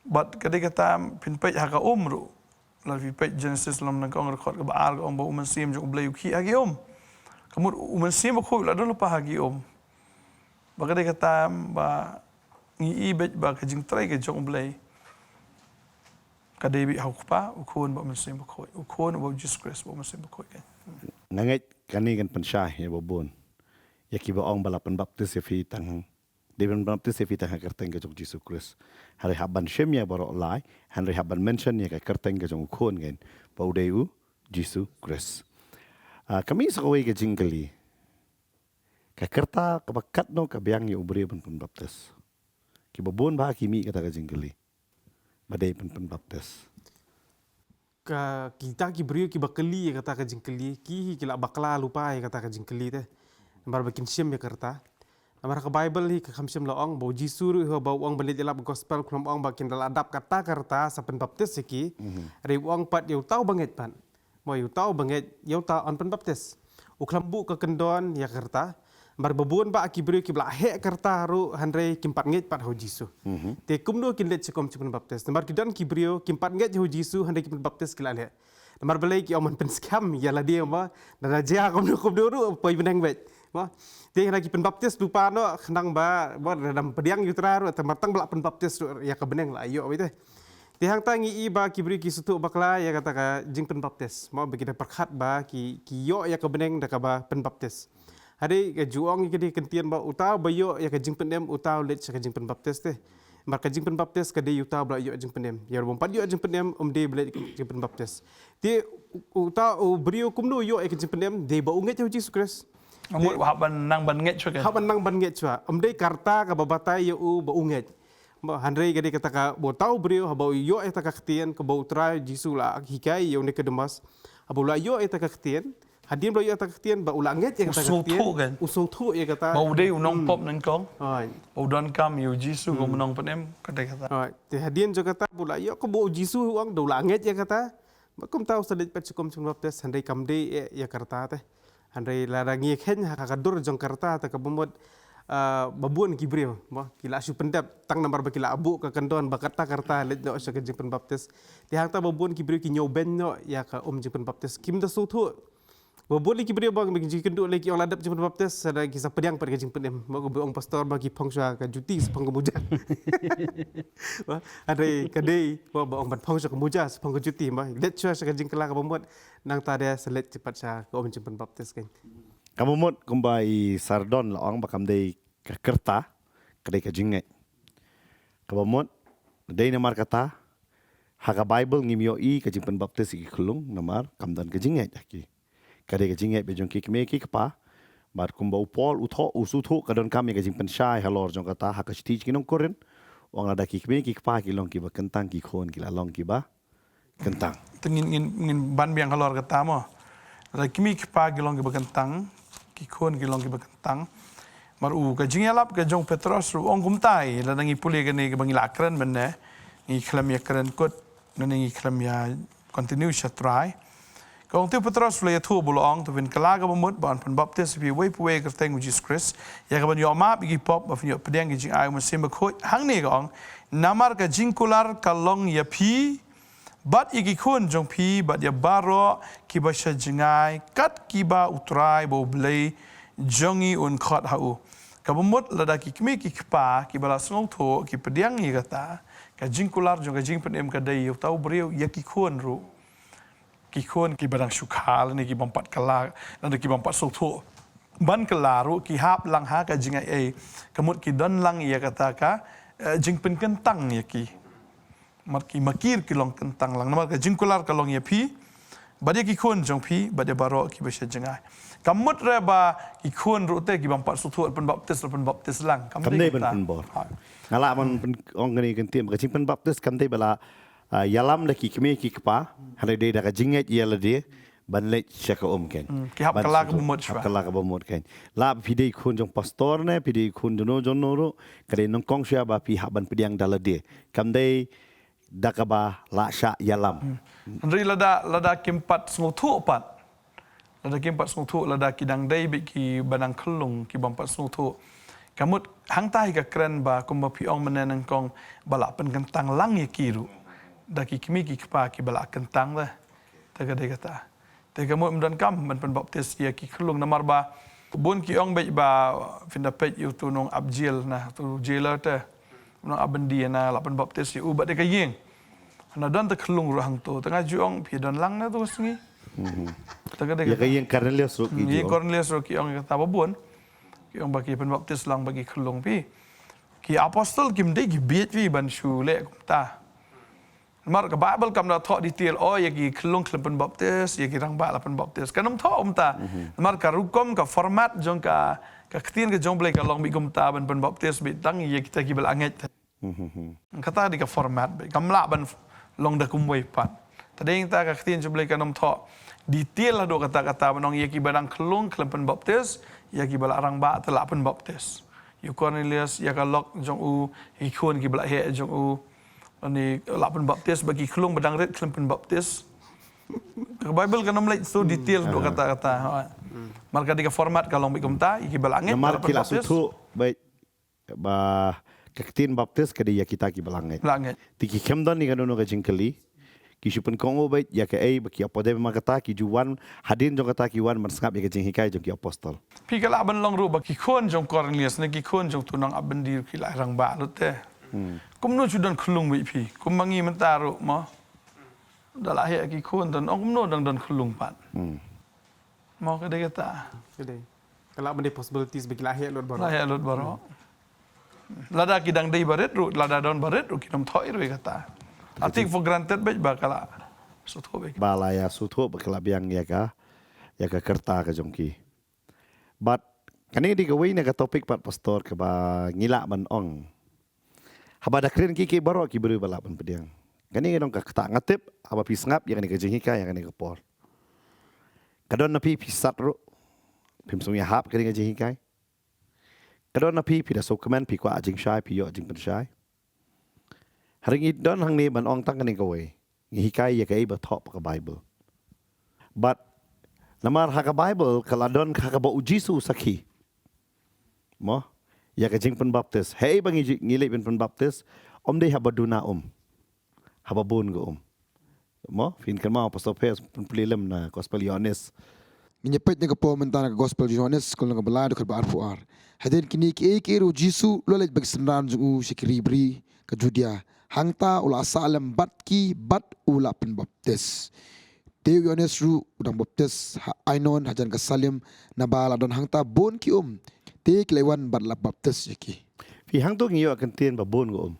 but kadikata pinpej haka umru la pinpej Genesis lam nang kong rekod ke baar ke ombo umensim jong blai ki hagi kamut umensim bakoi la dulu pa hagi bakadikata ba ngi ibet ba kajing trai ke jong blai kadebi haupa ukon ba mesim bakoi ukon ba Jesus Christ ba mesim bakoi kan nangai kani kan pensyai ya bobon ya ki ba ong balapan baptis ya fi tang Dewan baptis ya fi tang kerteng ka jong Jisu Kristus hari haban shem ya baro lai hari haban mention ya ka kerteng ka jong ukon kan ba udeu Jisu Kristus kami sakawai ka jingkali ka kerta ka bakat no ka biang ya ubri ban baptis ki bobon ba kimi kata ka jingkali badai pen baptis. Kita ki beri ki bakali kata ka jingkeli ki kila bakla lupa kata ka jingkeli teh. Nambar bakin syem ya kerta. Nambar ka Bible hi ka kamsyem la ong bau Jisu ru bau ong belit jelap gospel kulom ong bakin dal adap kata kerta sa pen baptis ki. Ri ong pat yau tau banget pan. Mo yau tau banget yau tau on pen baptis. Uklambu ka kendon ya kerta. Mar babun ba ki beri ki bla he kerta ru handre kimpat nget pat ho Jisu. Te kumdo kin let sekom pen baptis. Mar kidan ki beri kimpat nget ho Jisu handre kin baptis kila le. Mar belai ki oman pen skam ya la dia ma dan aja kumdo ru poi benang bet. Ma te lagi pen baptis lupa no khnang ba dalam pediang yutra ru tematang bla pen baptis ya ka benang la ayo bete. Te hang tangi i ba ki beri ki sutu bakla ya kata ka jing pen baptis. Ma bagi da perkhat ba ki yo ya ka benang da ka ba pen baptis. Hari ke juang ke di kentian ba utau bayo ya ke jing pendem utau let ke jing pen baptis teh. Mar ke jing pen baptis ke de utau bla yo jing pendem. Ya rom pad yo jing pendem de bla jing pen baptis. Ti utau brio kumno yo ke jing pendem de ba unget yo Jesus Christ. Amut haban nang ban nget chwa kan. Haban nang ban nget chwa. Amde karta ka babatai yo ba unget. Ba handre ke de kata ka bo tau brio ha ba yo eta ka ktien ke ba utrai Jesus la hikai yo ne ke demas. Abu la yo eta ka ktien hadian bro ya kata ketian ba ulanget ya kata Usung ketian. thu kan. Usung thu ya kata. Mau dei unong pop nang kong. Oi. Mau don kam yu Jisu ko menong penem kata. Oi. Te hadian jo kata pula ya ko bo jisu uang do ulanget ya kata. Bakum tahu selit pet cukum cum baptes handai kamde ya karta teh. Handai larangi ken hakadur jong karta ta kabumot babuan kibril bah kila asu pendap tang nambar bakila abu ka kandon bakata karta let no sa kajing penbaptis ti hangta babuan kibril ki nyoben no ya ka jing penbaptis kim da sutu babuan kibril bang bagi kendu lagi orang ladap jing penbaptis ada kisah pediang per kajing penem mau beong pastor bagi pongsha ka juti sepang kemuja ada kadai ba beong ban pongsha kemuja sepang juti bah let chua sa kajing kala ka bamuat nang ta dia selet cepat sa ka jing penbaptis kan Kamu mut kumbai sardon la orang bakam dei kerta kedai kajingai. Kamu mut dei namar kata haka Bible ngimyo i kajing penbaptis iki kulung namar kamdan kajingai aki. Kedai kajingai bejong kikme kikpa bar kumba upol utho usutho kadon kami kajing pensyai halor jong kata haka stij kinong koren wang ada kikme kikpa kilong kiba kentang kikon kilalong kiba kentang. Tengin ngin ban biang halor kata mo. Ada kimi kipa gilong ki bakentang, kikon gilong ki bakentang. Maru ka jingalap ka jong Petros ru ong kumtai la nangi puli ka ni ka bangi lakran menne ngi klam ya kran kot nangi klam ya continue sha try. Ka ong tu Petros le thu bulo ong tu vin kala ka bamut ban pan baptis bi way puwe ka teng which is Chris. Ya ka ban yo ma bi pop of yo pedang ki jing ai mo sim ko hang ni ka ong namar ka jingkular kalong ya pi bat iki kun jong pi bat ya baro kiba sha jingai kat kiba utrai bo blei jongi un khat hau kabumut lada ki kimi ki kpa ki bala song tho ki pediang ni kata ka jingkular jong ka jing penem ka dai yo tau brio ya ki kun ru ki kun ki barang syukhal ni ki bampat kala dan ki bampat so tho ban kala ru ki hap lang ha ka jingai ai kamut ki don lang ya kata ka jing pen kentang ya ki marki makir kilong kentang lang namar ka jingkular kalong ya pi badia ki khun jong pi badia baro ki besha jengai kamut re ba ki khun ru te ki bampat sutu pen baptis lang Kamdei ban penbor. Ngala man ong gani kentim ka jing penbaptis kamdei bala yalam la kikme kikpa hare dei da ka jinget yela de ban le chaka ken. ki hap kala ka bumut shwa kala ka bumut ken. La pidei kun jong pastor ne pidei kun jono jono ru kare nongkong sia ba pi haban pediang dala de. Kamdei dakaba la sha yalam. Andri lada kimpat snguthu pat. Lada kimpat snguthu lada kidang dai bi ki banang khlung ki bampat snguthu. Kamut hang tai ka kren ba kumba pi ong menen kong bala pen kentang lang ye kiru. Da ki kimi ki kpa ki bala kentang la. Ta ka dei kata. Te kamut mdan kam man pen baptis ye ki khlung namar ba bun ki ong be ba finda pet yu tu nong abjil na tu jailer te. Nong abendi na lapan baptis yu ubat de ka yeng. Na dan ta khlung ru hang tu tengah juong pi dan lang na tu singi. Ta ka dei Ya kayeng Cornelius ru ki Ye jo. Cornelius ro ki ong kata babun. Ki ong bagi pen baptis lang bagi khlung pi. Ki apostol kim dei ki biet wi ban shu le ta. Mar ka Bible kam da tho detail oh ye ki khlung pen baptis ye ki rang ba la pen baptis. Kanam tho ta. Mar ka rukom ka format jong ka ketien ke jong blai ka long bi gum ta ban pen baptis bi tang ye kita ki bel anget. Kata di ka format bi kam la ban long da kum wei pat. Tadeng ta ka ketien jong blai ka nam tho detail lah do kata-kata menong ye ki badang kelung pen baptis ye ki bala arang ba tela pen baptis. Yu Cornelius ya ka lok jong u ikun ki bala he jong u ni la pen baptis bagi kelung badang red pen baptis. Ka Bible kan namlai so detail do kata-kata. Marka di ka format ka long bi kum ta ki bala anget Namar pen kila baptis. sutu baik ba kaktin baptis kada ya kita ki balanget. Bala anget. Tiki kemdon ni kanono ka jingkeli. Ki supen kongo baik ya ke ai baki apode ma kata ki juwan hadin jong kata ki wan marsngap ya ke jing hikai jong ki apostol. Pi kala ban long ru ba ki khon jong Cornelius ne ki khon jong tunang abendi ki la rang ba lu te. Kum no chudan khulung bi pi. Kum mangi mentaru mo. Dala he ki khon dan ong no dang dan khulung pat. Mau ke de kata. Kedai. Kalau ada possibilities bagi lahir luar baru. La he lut baro. Lada ki dang dei baret ru lada don baret ru ki nam thoi ru kata. I think for granted baik ba kala. So tho baik. Balaya sutu bakalabiang ya ka kerta ka jong ki. But kani di gawin na ka topik pat pastor ka ba ngila man ong. Haba da kren ki baro ki beri bala pan pediang. Kani dong ka kata ngatip aba pisngap ya kani ka jing hikai ya kani ka por. Kadon na pi sat ro. Pim sung ya hap ka dengan jing hikai. Kadon na pi dah dokumen pi kwa jing syai pi yo jing pen syai. Hari ni don hang ni ban ong tang ka ni ka wei. Ngi hikai ya ka ba thok ka Bible. But namar ha ka Bible kala don ka ba ujisu sakhi. Mo ya ka jing pen baptis. Hey bang ngi le pen baptis. Om dei haba duna haba bun go Mo fin kan mau pastor pes pelilem na gospel Yohanes. Menyepet ni kepo mentana ke gospel Johannes kalau nak belado ke bar puar. Hadin kini ke ru Jisu lolej bagi senran jungu sikiri bri ke Judea. Hangta ula asalem batki bat ula pen baptis. Dewi Yohanes ru udang baptis ainon hajan ke salim nabala don hangta bon ki te klewan bat la baptis yaki. Fi hang tu ngiyo akan tien ba bon go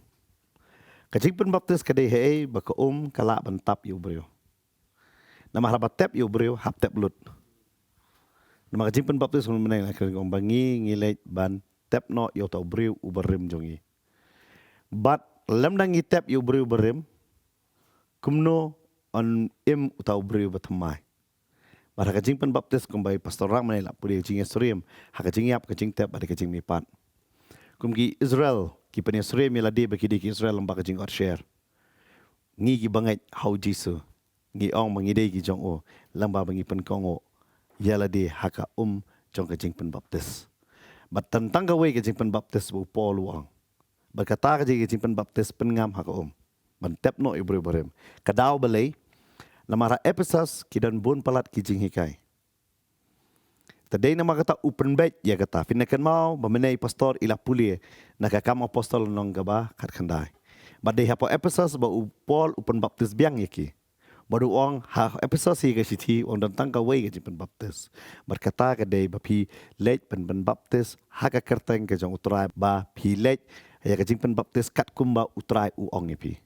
Kajing pen baptis kadai hei baka kalak bantap yu brio. Nama harapat tap yu brio hap tap lut. Nama kajing pen baptis meneng akan bangi ngilait ban tap no yu tau brio uberim jongi. But lem dangi tap yu brio berim kumno on utau brio batamai. Bar kajing pen baptis kumbai pastor rak meneng lak pudi kajing Nongkhryiem ha kajing yap kajing tap bar kajing mipat. Kumgi Israel ki pen Nongkhryiem meladi bagi di Israel lembak kajing or share. Ngi ki bangai how Jisu. Ngi ong mangidei ki jong o lamba bangi pen kongo. Yala di haka jong kajing pen baptis. But tentang gawe kajing pen baptis bu Paul wang. Berkata kajing pen baptis pengam haka Ban tep no ibru barem. Kadau balai namara Ephesus kidan bun palat kijing hikai. Tadai nama kata open bed ya kata finakan mau memenai pastor ila puli nakakam apostol nong gaba kat khandai. Badai hapo Ephesus ba Paul open baptis biang yaki. Baru ong ha Ephesus hi ke siti ong dan tangka wei ke pen baptis. Berkata kadai ba pi lej pen baptis haka kerteng ke jong utrai ba pi lej ya ke pen baptis kat kumba utrai u ong pi.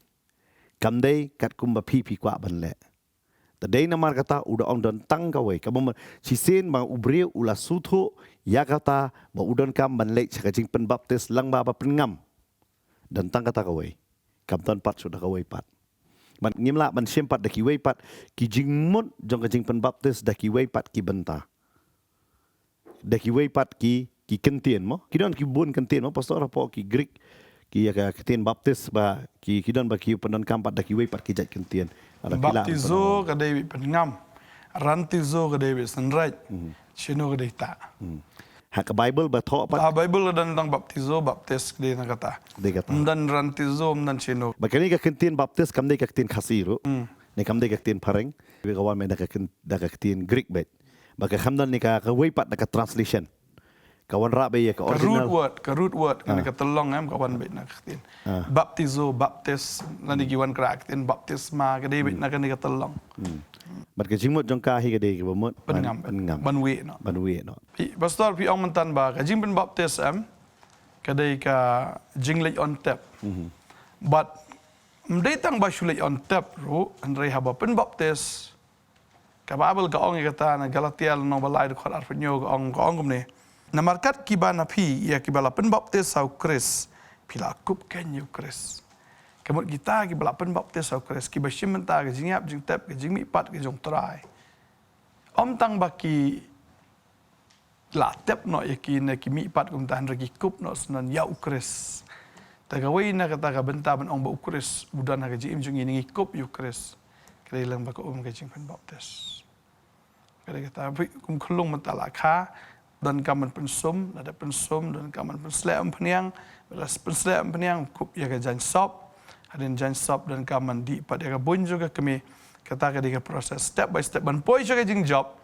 Kamdai kat kumba pi kwa ban le. Tadai namar kata udah ong dan tangka wei. Kamu sisin bang ubri ula suthu ya kata ba udan kam ban lej ke pen baptis lang ba pengam. Dan tang kata kawai. Kam tan pat sudah kawai pat. Man ngimla man sempat daki wei pat ki jingmut jong kajing pen baptis daki wei pat ki benta. Daki wei pat ki kentien mo. Kidon ki bun kentien mo pastor apa ki Greek ki ya kentien baptis ba ki kidon ba ki pendon kampat daki wei pat ki jat kentien. Baptizo kadai pengam. Rantizo kadai sunrise. Chino kadai ta. Hak Bible ba tho pat. Bible dan tentang baptizo baptis kadai nak kata. Dan rantizo dan chino. Bakani ka kentien baptis kamdai ka kentien khasiru. Ni kamdai ka kentien pareng. Bi kawan me da ka kentien Greek bet. Baka kamdan ni ka wei pat da ka translation. Kawan rak be ka original. Root word kan ka telong kawan bet nak kentien. Baptizo baptis nanti giwan krak kentien baptisma kadai bet nak ka telong. Bat ka jingmut jong ka hi kadai ka bamut. Pengam. Banwe no. Banwe no. Pastor pi ong mentan ba ka jing pen baptis kadai ka jinglej on tap. But mdai tang ba shulej on tap ro andre haba pen baptis. Ka Bible ka ong kata na Galatia no balai ko arpenyo ka ong kumne. Na markat kiba na pi ya kibala pen baptis sau Kris. Pila kup ken yu Kris. Kamut kita kibala pen baptis sau Kris kiba shimenta ka jingyap jing tap ka jingmi pat ka jong trai. Om tang baki la tep no yakin ki mi pat kum tan ragi kup no sunan ya ukris. Tagawai na kata ka benta ban ong ba ukris budan ha ji im jungi ni kup ukris. Kaya lang ba ko ka jing pen baptis. Kaya kata kum khulung mentala kha dan kaman pensum ada pensum dan kaman pensleam peniang belas pensleam peniang kup ya ka jan sop hadin jan sop dan kaman di pat ya ka bun juga kami kata ka proses step by step ban poi juga jing job.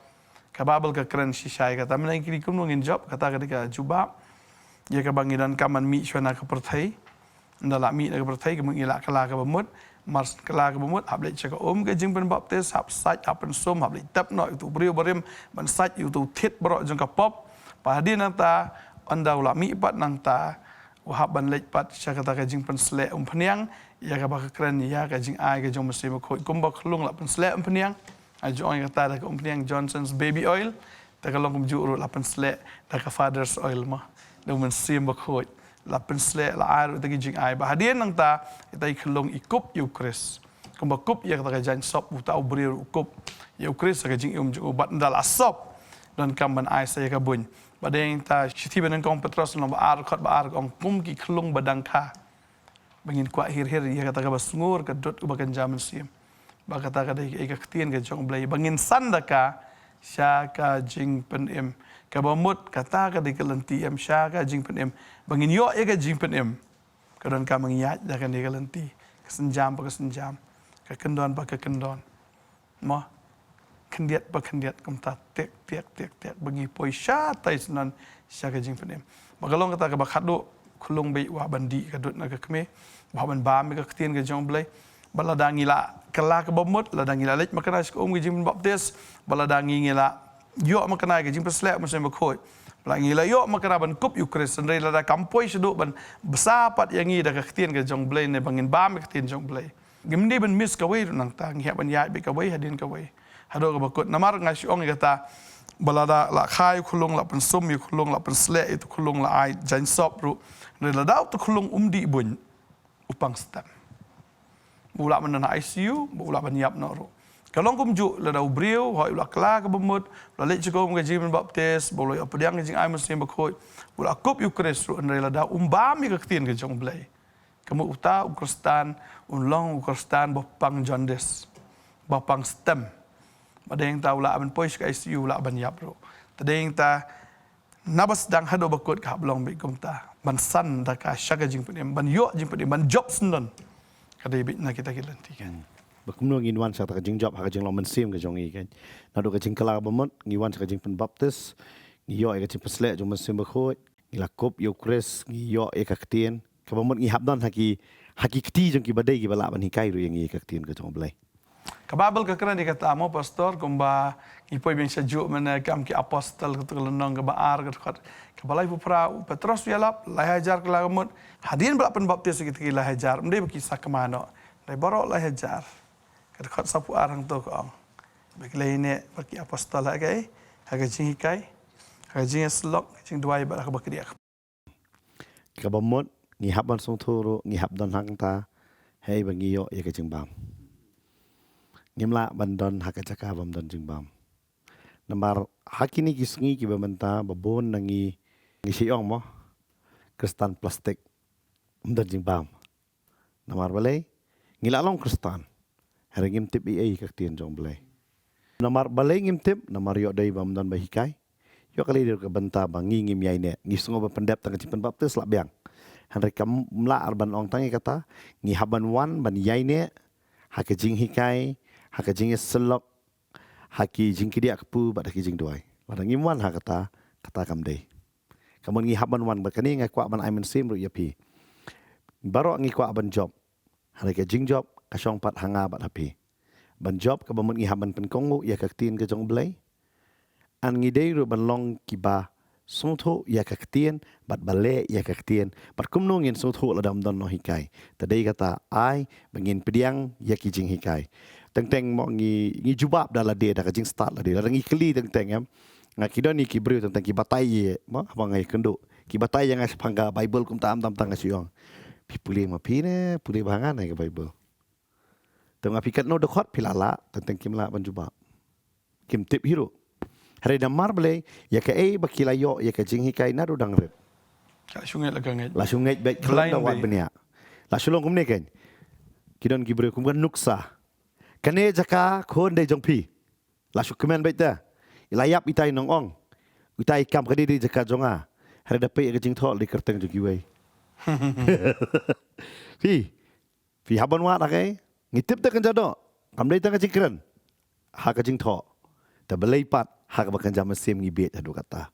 Ka Bible ka keren sisai kata menai kiri kum nungin job kata ka jubab ya ka bangidan kaman mi shwana ka perthai ndala mi ka perthai ka mengila kala ka bamut mars kala ka bamut hab le cha ka ka jing pen baptis hab saj hab pen som hab le tap no itu brio barim ban saj itu thit bro jong ka pop pahadi nang ta anda ula mi pat nang ta wahab ban lej pat cha kata ka jing pen sle peniang ya ka ba ka keren ya ka jing ai ka jong mesti ma khoi kum ba khlung la pen sle peniang Ajoy kata ada keumpiang Johnson's baby oil, tak kalau kum juru lapan selek, tak father's oil mah, dah mensim berkot, lapan selek la air tak jing air. Bahadian nang ta, kita ikhulung ikup Ukris, kum berkup ya kata jan sop, utau beri ukup, ya ukris ka jing jung bat dal asop dan kam ban ai saya ka bun badeng ta shiti ban kong petros no baar khot baar kong kum ki khlung badang kha bangin kwa hir ya kata ka basngur ka dot ubakan jaman sim ba kata ka dai ka ktien ka jong blai bangin sandaka sya ka jing pen em ka bamut kata ka dai ka lenti em sya ka jing pen em bangin yo ka jing pen em ka don ka mangyat da ka dai ka lenti ka senjam pa ka senjam ka kendon pa ka kendon mo kendiat pa kendiat kum ta tek bagi poi sya tai senan sya ka jing pen em magalong kata ka bakhat do khulung bei wa bandi ka dut na ka kme ba ban ba me ka ktien ka jong blai baladangi la kala ka bomot ladangi la lech makana ko um jing baptis baladangi ngila yo makana ka jing peslek masem bakhoi balangi la yo makana ban kup ukris sendai la da kampoi seduk ban besapat yang ngi da ka ktien ka jong blai ne bangin ba me ktien jong blai gimdi ban mis ka wei nang tang hiap ban ya be ka wei hadin ka wei hado ka bakut namar ngai siong kata balada la khai khulung la pen sum yu khulung la pen slek itu khulung la ai jan sop ru la dau tu khulung umdi bun upang stam bula men na ICU bula ban yap no ro kalong kum ju la dau briu hoi la kla ka bemut la lech ko ga jim baptis bolo apa diang jing ai muslim bakhoi bula kup ukris ru la dau umbami ka ktien ka jong blai kamu uta ukristan unlong ukristan bopang jondes bopang stem badeng ta ula ban pois ka ICU la ban yap ro tadeng ta nabas dang hado bakut ka blong be kum ta ban san da ka syaga jing pen ban yo jing pen ban job snon kadai bit na kita kilanti kan Bakumno ngin wan sa ka jing job ha ka jing lo men sim ka jong i kan nado ka jing kala bamot ngi wan sa ka jing pen baptis ngi yo ka jing peslek jong men sim bakhoi ngi lakop yo kres ngi yo ka ktien ka bamot ngi habdon haki kti jong ki badai ki bala ban hikai ru yang i ka ktien ka jong blai kababel ka kran dikata amo pastor kumba ipoi beng sajuk mana kam ki apostol ka tulunong ka baar ka khat ka balai pupra petros yalap lai hajar ka lagamut hadin bala pen baptis kita ki lai hajar mde kisah kemana dai borok lai hajar ka khat sapu arang to ka bek laine baki apostol ha kai ha ka jing hikai ha jing slok jing duai ba ka bakria ka bamot ngi habban song thoro ngi habdon hang ta hei bangi yo ka jing bam ngimla bandon hakajaka bam don jing bam nambar hakini kisngi ki bamenta babon nangi ngi siong mo kristan plastik don jing bam namar balai ngila long kristan herengim tip ai ka tien jong balai namar balai ngim tip namar yo dai bam don bahikai yo kali dir ka benta bangi ngim yai ne ngi sungo pendep tang cipen baptis la biang hanre kam mla arban ong tangi kata ngi haban wan ban yai ne hakajing hikai haka jing selok haki jing kidia kepu bad haki jing duai ladang imwan ha kata kam dei kamun ngi haban wan bakani ngai kwa ban aimen sim ru yapi baro ngi kwa ban job hare ke jing job ka shong pat hanga bat hapi ban job ka bamun ngi haban pen kongu ya ka tin ke jong blai an ngi dei ru ban long ki ba sotho ya ka tien bat bale ya ka tien bat kumno ngin sotho ladam don no hikai tadei kata ai bangin pediang ya ki jing hikai teng mo ngi jubab dala de da ka jing start la de la ngi kli teng em ngakidon ni ki bru teng ki batai ye mo apa ngai kendo ki batai yang as pangga bible kum tam tang asiong pi puli ma pi ne puli bangan ai ka bible teng api kat no de khot pilala teng kim la ban jubab kim tip hero hari damar bele ya ka ei bakila yo ya ka jing hikai na dang rep ka sungai la sungai bet klan da wat benia la sulong kum ne ken kidon ki bru kum kan nuksa kane jaka khon de jong pi la su kemen bet da ilayap itai nong ong itai kam kadi di jaka jonga hari da pe ka jing thol di kerteng ju kiwei pi haban wa da kai ngitip da kan jado kam dei tang ka jikran ha ka jing tho ta belai pat ha ka bakan jam sim ngi bet adu kata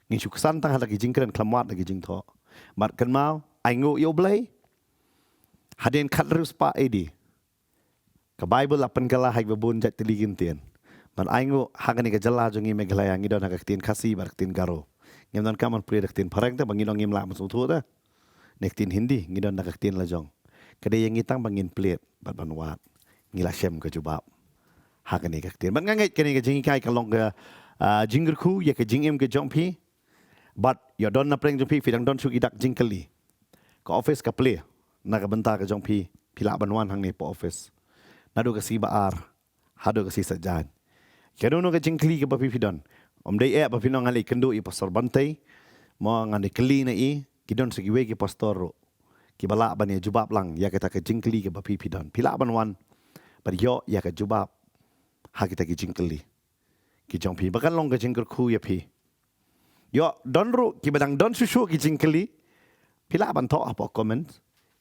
ngi suksan tang ha lagi jingkran klamwat lagi jing tho mat kan mau ai ngo yo blai hadin khat rus pa edi ka bible apan kala hai babun jat teligin tien ban ai ngo ha ka ni ka jala jongi me glaya ngi don ha ka tin khasi bar tin garo ngem don kaman pri dak tin parang ta bangi dong ngim la ma su thu da nek tin hindi ngi don ka tin la jong kade yang ngitang bangin plate bat ban wat ngila shem ka jubab ha ka ni ka tin ban ngai ka ni ka jingi kai ka long ka jingger khu ya ka jingem ka jong pi but yo don na preng jong pi fidang don su idak jingkali ka office ka play na ka benta ka jong pi pila ban wan hang ni po office nadu ka si baar hado kasih sajan. Kado no kajing kli ke bapi pidon. Day bapi no ngali kendo i pastor Bantei. Mo ngani kli na kidon segiwe ki pastor ro. Ki bala ban ya jubab lang ya kita kajing kli ke bapi pidon. Pila ban wan. Bar yo ya ka jubab. Ha kita kajing kli. Ki jong pi bakan long kajing kerku ya pi. Yo don ro ki badang don susu kajing kli. Pila ban to apa comment.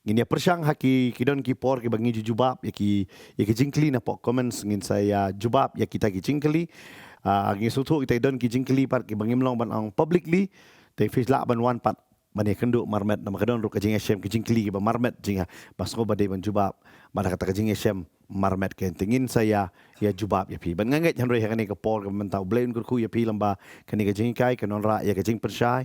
Ngin ya persang haki kidon ki por ki bangi jubab ya ki jingkli na po comments ngin saya jubab ya kita ki jingkli ngin sutu kita don ki jingkli par ki bangi mlong ban ang publicly te fish la ban wan pat mane kendu marmet na makadon ru ka jing shem ki jingkli ki ba marmet jinga basko ba de ban jubab mana kata ka jing shem marmet ken tingin saya ya jubab ya pi ban nganget han re ha ni ka por ka mentau blain ku ya pi lamba kani ka jing kai kanon ra ya ka jing persai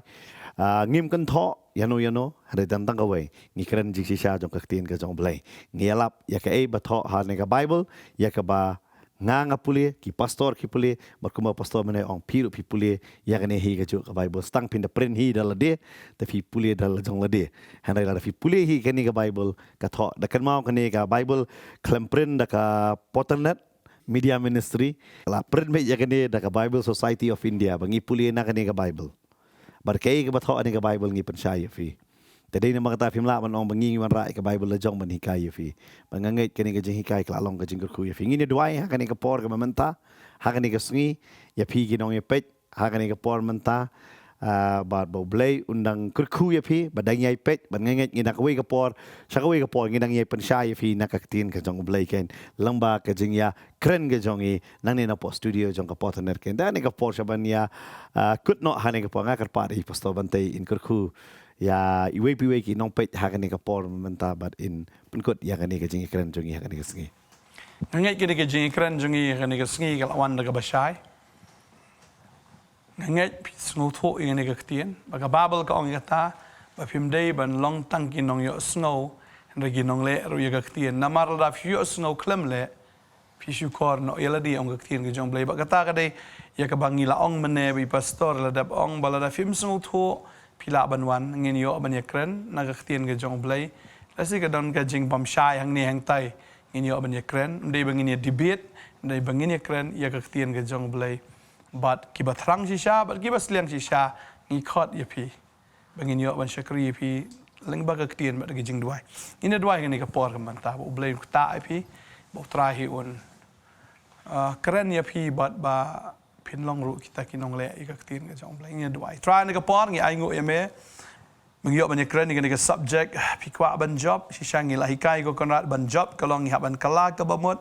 ngim kan tho yano hari tentang kawai ngikren jiksi sha jong kaktin ka jong blai ngialap ya ka ba tho ha ne ka bible ya ka ba nga puli ki pastor ki puli berkuma pastor mane ong piru pi puli ya ka ne hi ka ju ka bible stang pin the print hi dal de te fi puli dal jong la de han la fi puli hi ka ni ka bible ka tho da kan mau ka ne ka bible klem print da ka Potternet media ministry la print me ya ka ne da ka bible society of India bangi puli na ka ne ka bible barkai ke batho ani ka bible ngi pensaya fi tadai na makata film la man ong bangi wan ra ka bible la jong ban hikai fi bangangai kani ka jing hikai kla long ka jing ku fi ngi ne duai ha kani ka por ka mamenta ha kani ka sngi ya fi ki nong ye pet ha kani ka por menta ba bo blai undang kurku ya fi badang yai pet bangangai ngi nak we ka por shakawe ka por ngi nang ye pensaya fi nak ka tin ka jong blai ken lamba ka jing ya kren ke jongi nang ni na po studio jong ka Potternet ken dan ni ka por shaban ya kut no ha ni ka po ngakar pa ri pastor Bantei in kurku ya iwe piwe ki nong pet ha ni ka por menta but in penkut ya ni ka jing kren jongi ha ni ka sngi ngangai kini ke jing kren jongi ha ni ka sngi ka lawan da ka basai ngangai sngo tho i ni ka ktien ba ka babel ka ong ta ba phim dei ban long tang ki nong yo snow regi nong le ru ya ka ktien na mar da fyo snow klem le fishu kor no yela di ong ka ktien ke jong blai ba ka ta ka dei ya ka bangi la ong mene bi pastor la dap ong bala da film sngo tho pila ban wan ngin yo ban ya kren na ka ktien ke jong blai la si ka don ka jing bam shai hang ni hang tai ngin yo ban ya kren dei bangin ya debate dei bangin ya kren ya ka ktien ke jong blai but ki batrang shisha but ki basliang shisha ngi khot ya pi bangin yo ban shakri pi leng ba ka ktien ba ki jing duai ina duai ngani ka por ka man ta bo blai ta pi bo trai hi un keren ya pi but ba pin long ru kita kinong le i ka ktien ka jong blai ina duai try ni ka por ngi ai ngo ya me meng yo ban ya keren ni ka subject pi kwa ban job shisha ngi la hikai ko konrat ban job ka long ha ban kala ka ba mot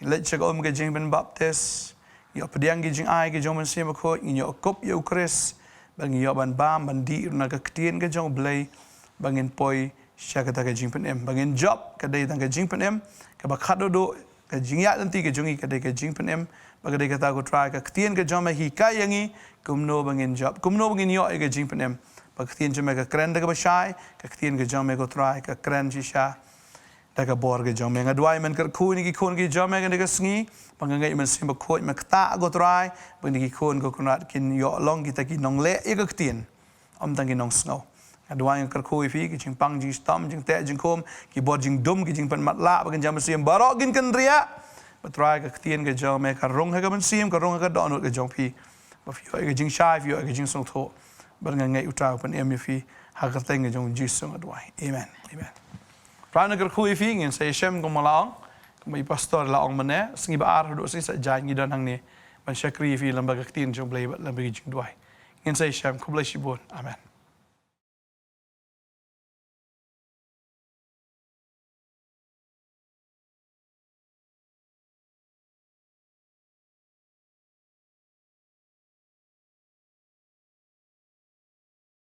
let check om ka jing ban baptist yo pediang gi jing ai gi jong man sim ko yo kop yo chris bang yo ban bam ban di na ka ktien ka jong blai bangin poi sha ka ta ka jing pen em bangin job ka dei tang ka jing pen em ka ba khado do ka jing ya nanti ka jongi ka dei ka jing pen em ba ka dei ka ta ko try ka ktien ka jong ma hi ka yangi kumno bangin job kumno bangin yo ka jing pen em ba ktien jong ma ka kren da ka ba shai ka ktien ka jong ma ko try ka kren shi sha da ka bor ka jong ma ngadwai man ka khu ni ki khon ki jong ma ka ka sngi pangangai man sim ba khoi ma kta go try bang ni ki khon ko kunat kin yo long kita ki nong le ka ktien om tang ki nong snow adwai ka khoi fi ki jing pang jing stam jing te jing khom ki bor jing dum ki jing pan mat la ba kan jam sim barok gin kan ria ba try ka ktien ka jong ma ka rong ha ka man sim ka rong ka don ka jong pi ba fi ka jing shai fi ka jing song tho ba ngai uta pan em fi ha ka teng ka jong ji song adwai amen amen Prana ka khoi fi ngin sai shem ko Mawlong mai pastor la ong mane singi ba ar do singi sa jai ngi dan hang ni ban shakri fi lamba ka tin jong blai lamba gi jing duai ngin sai shem ko blai shi bon amen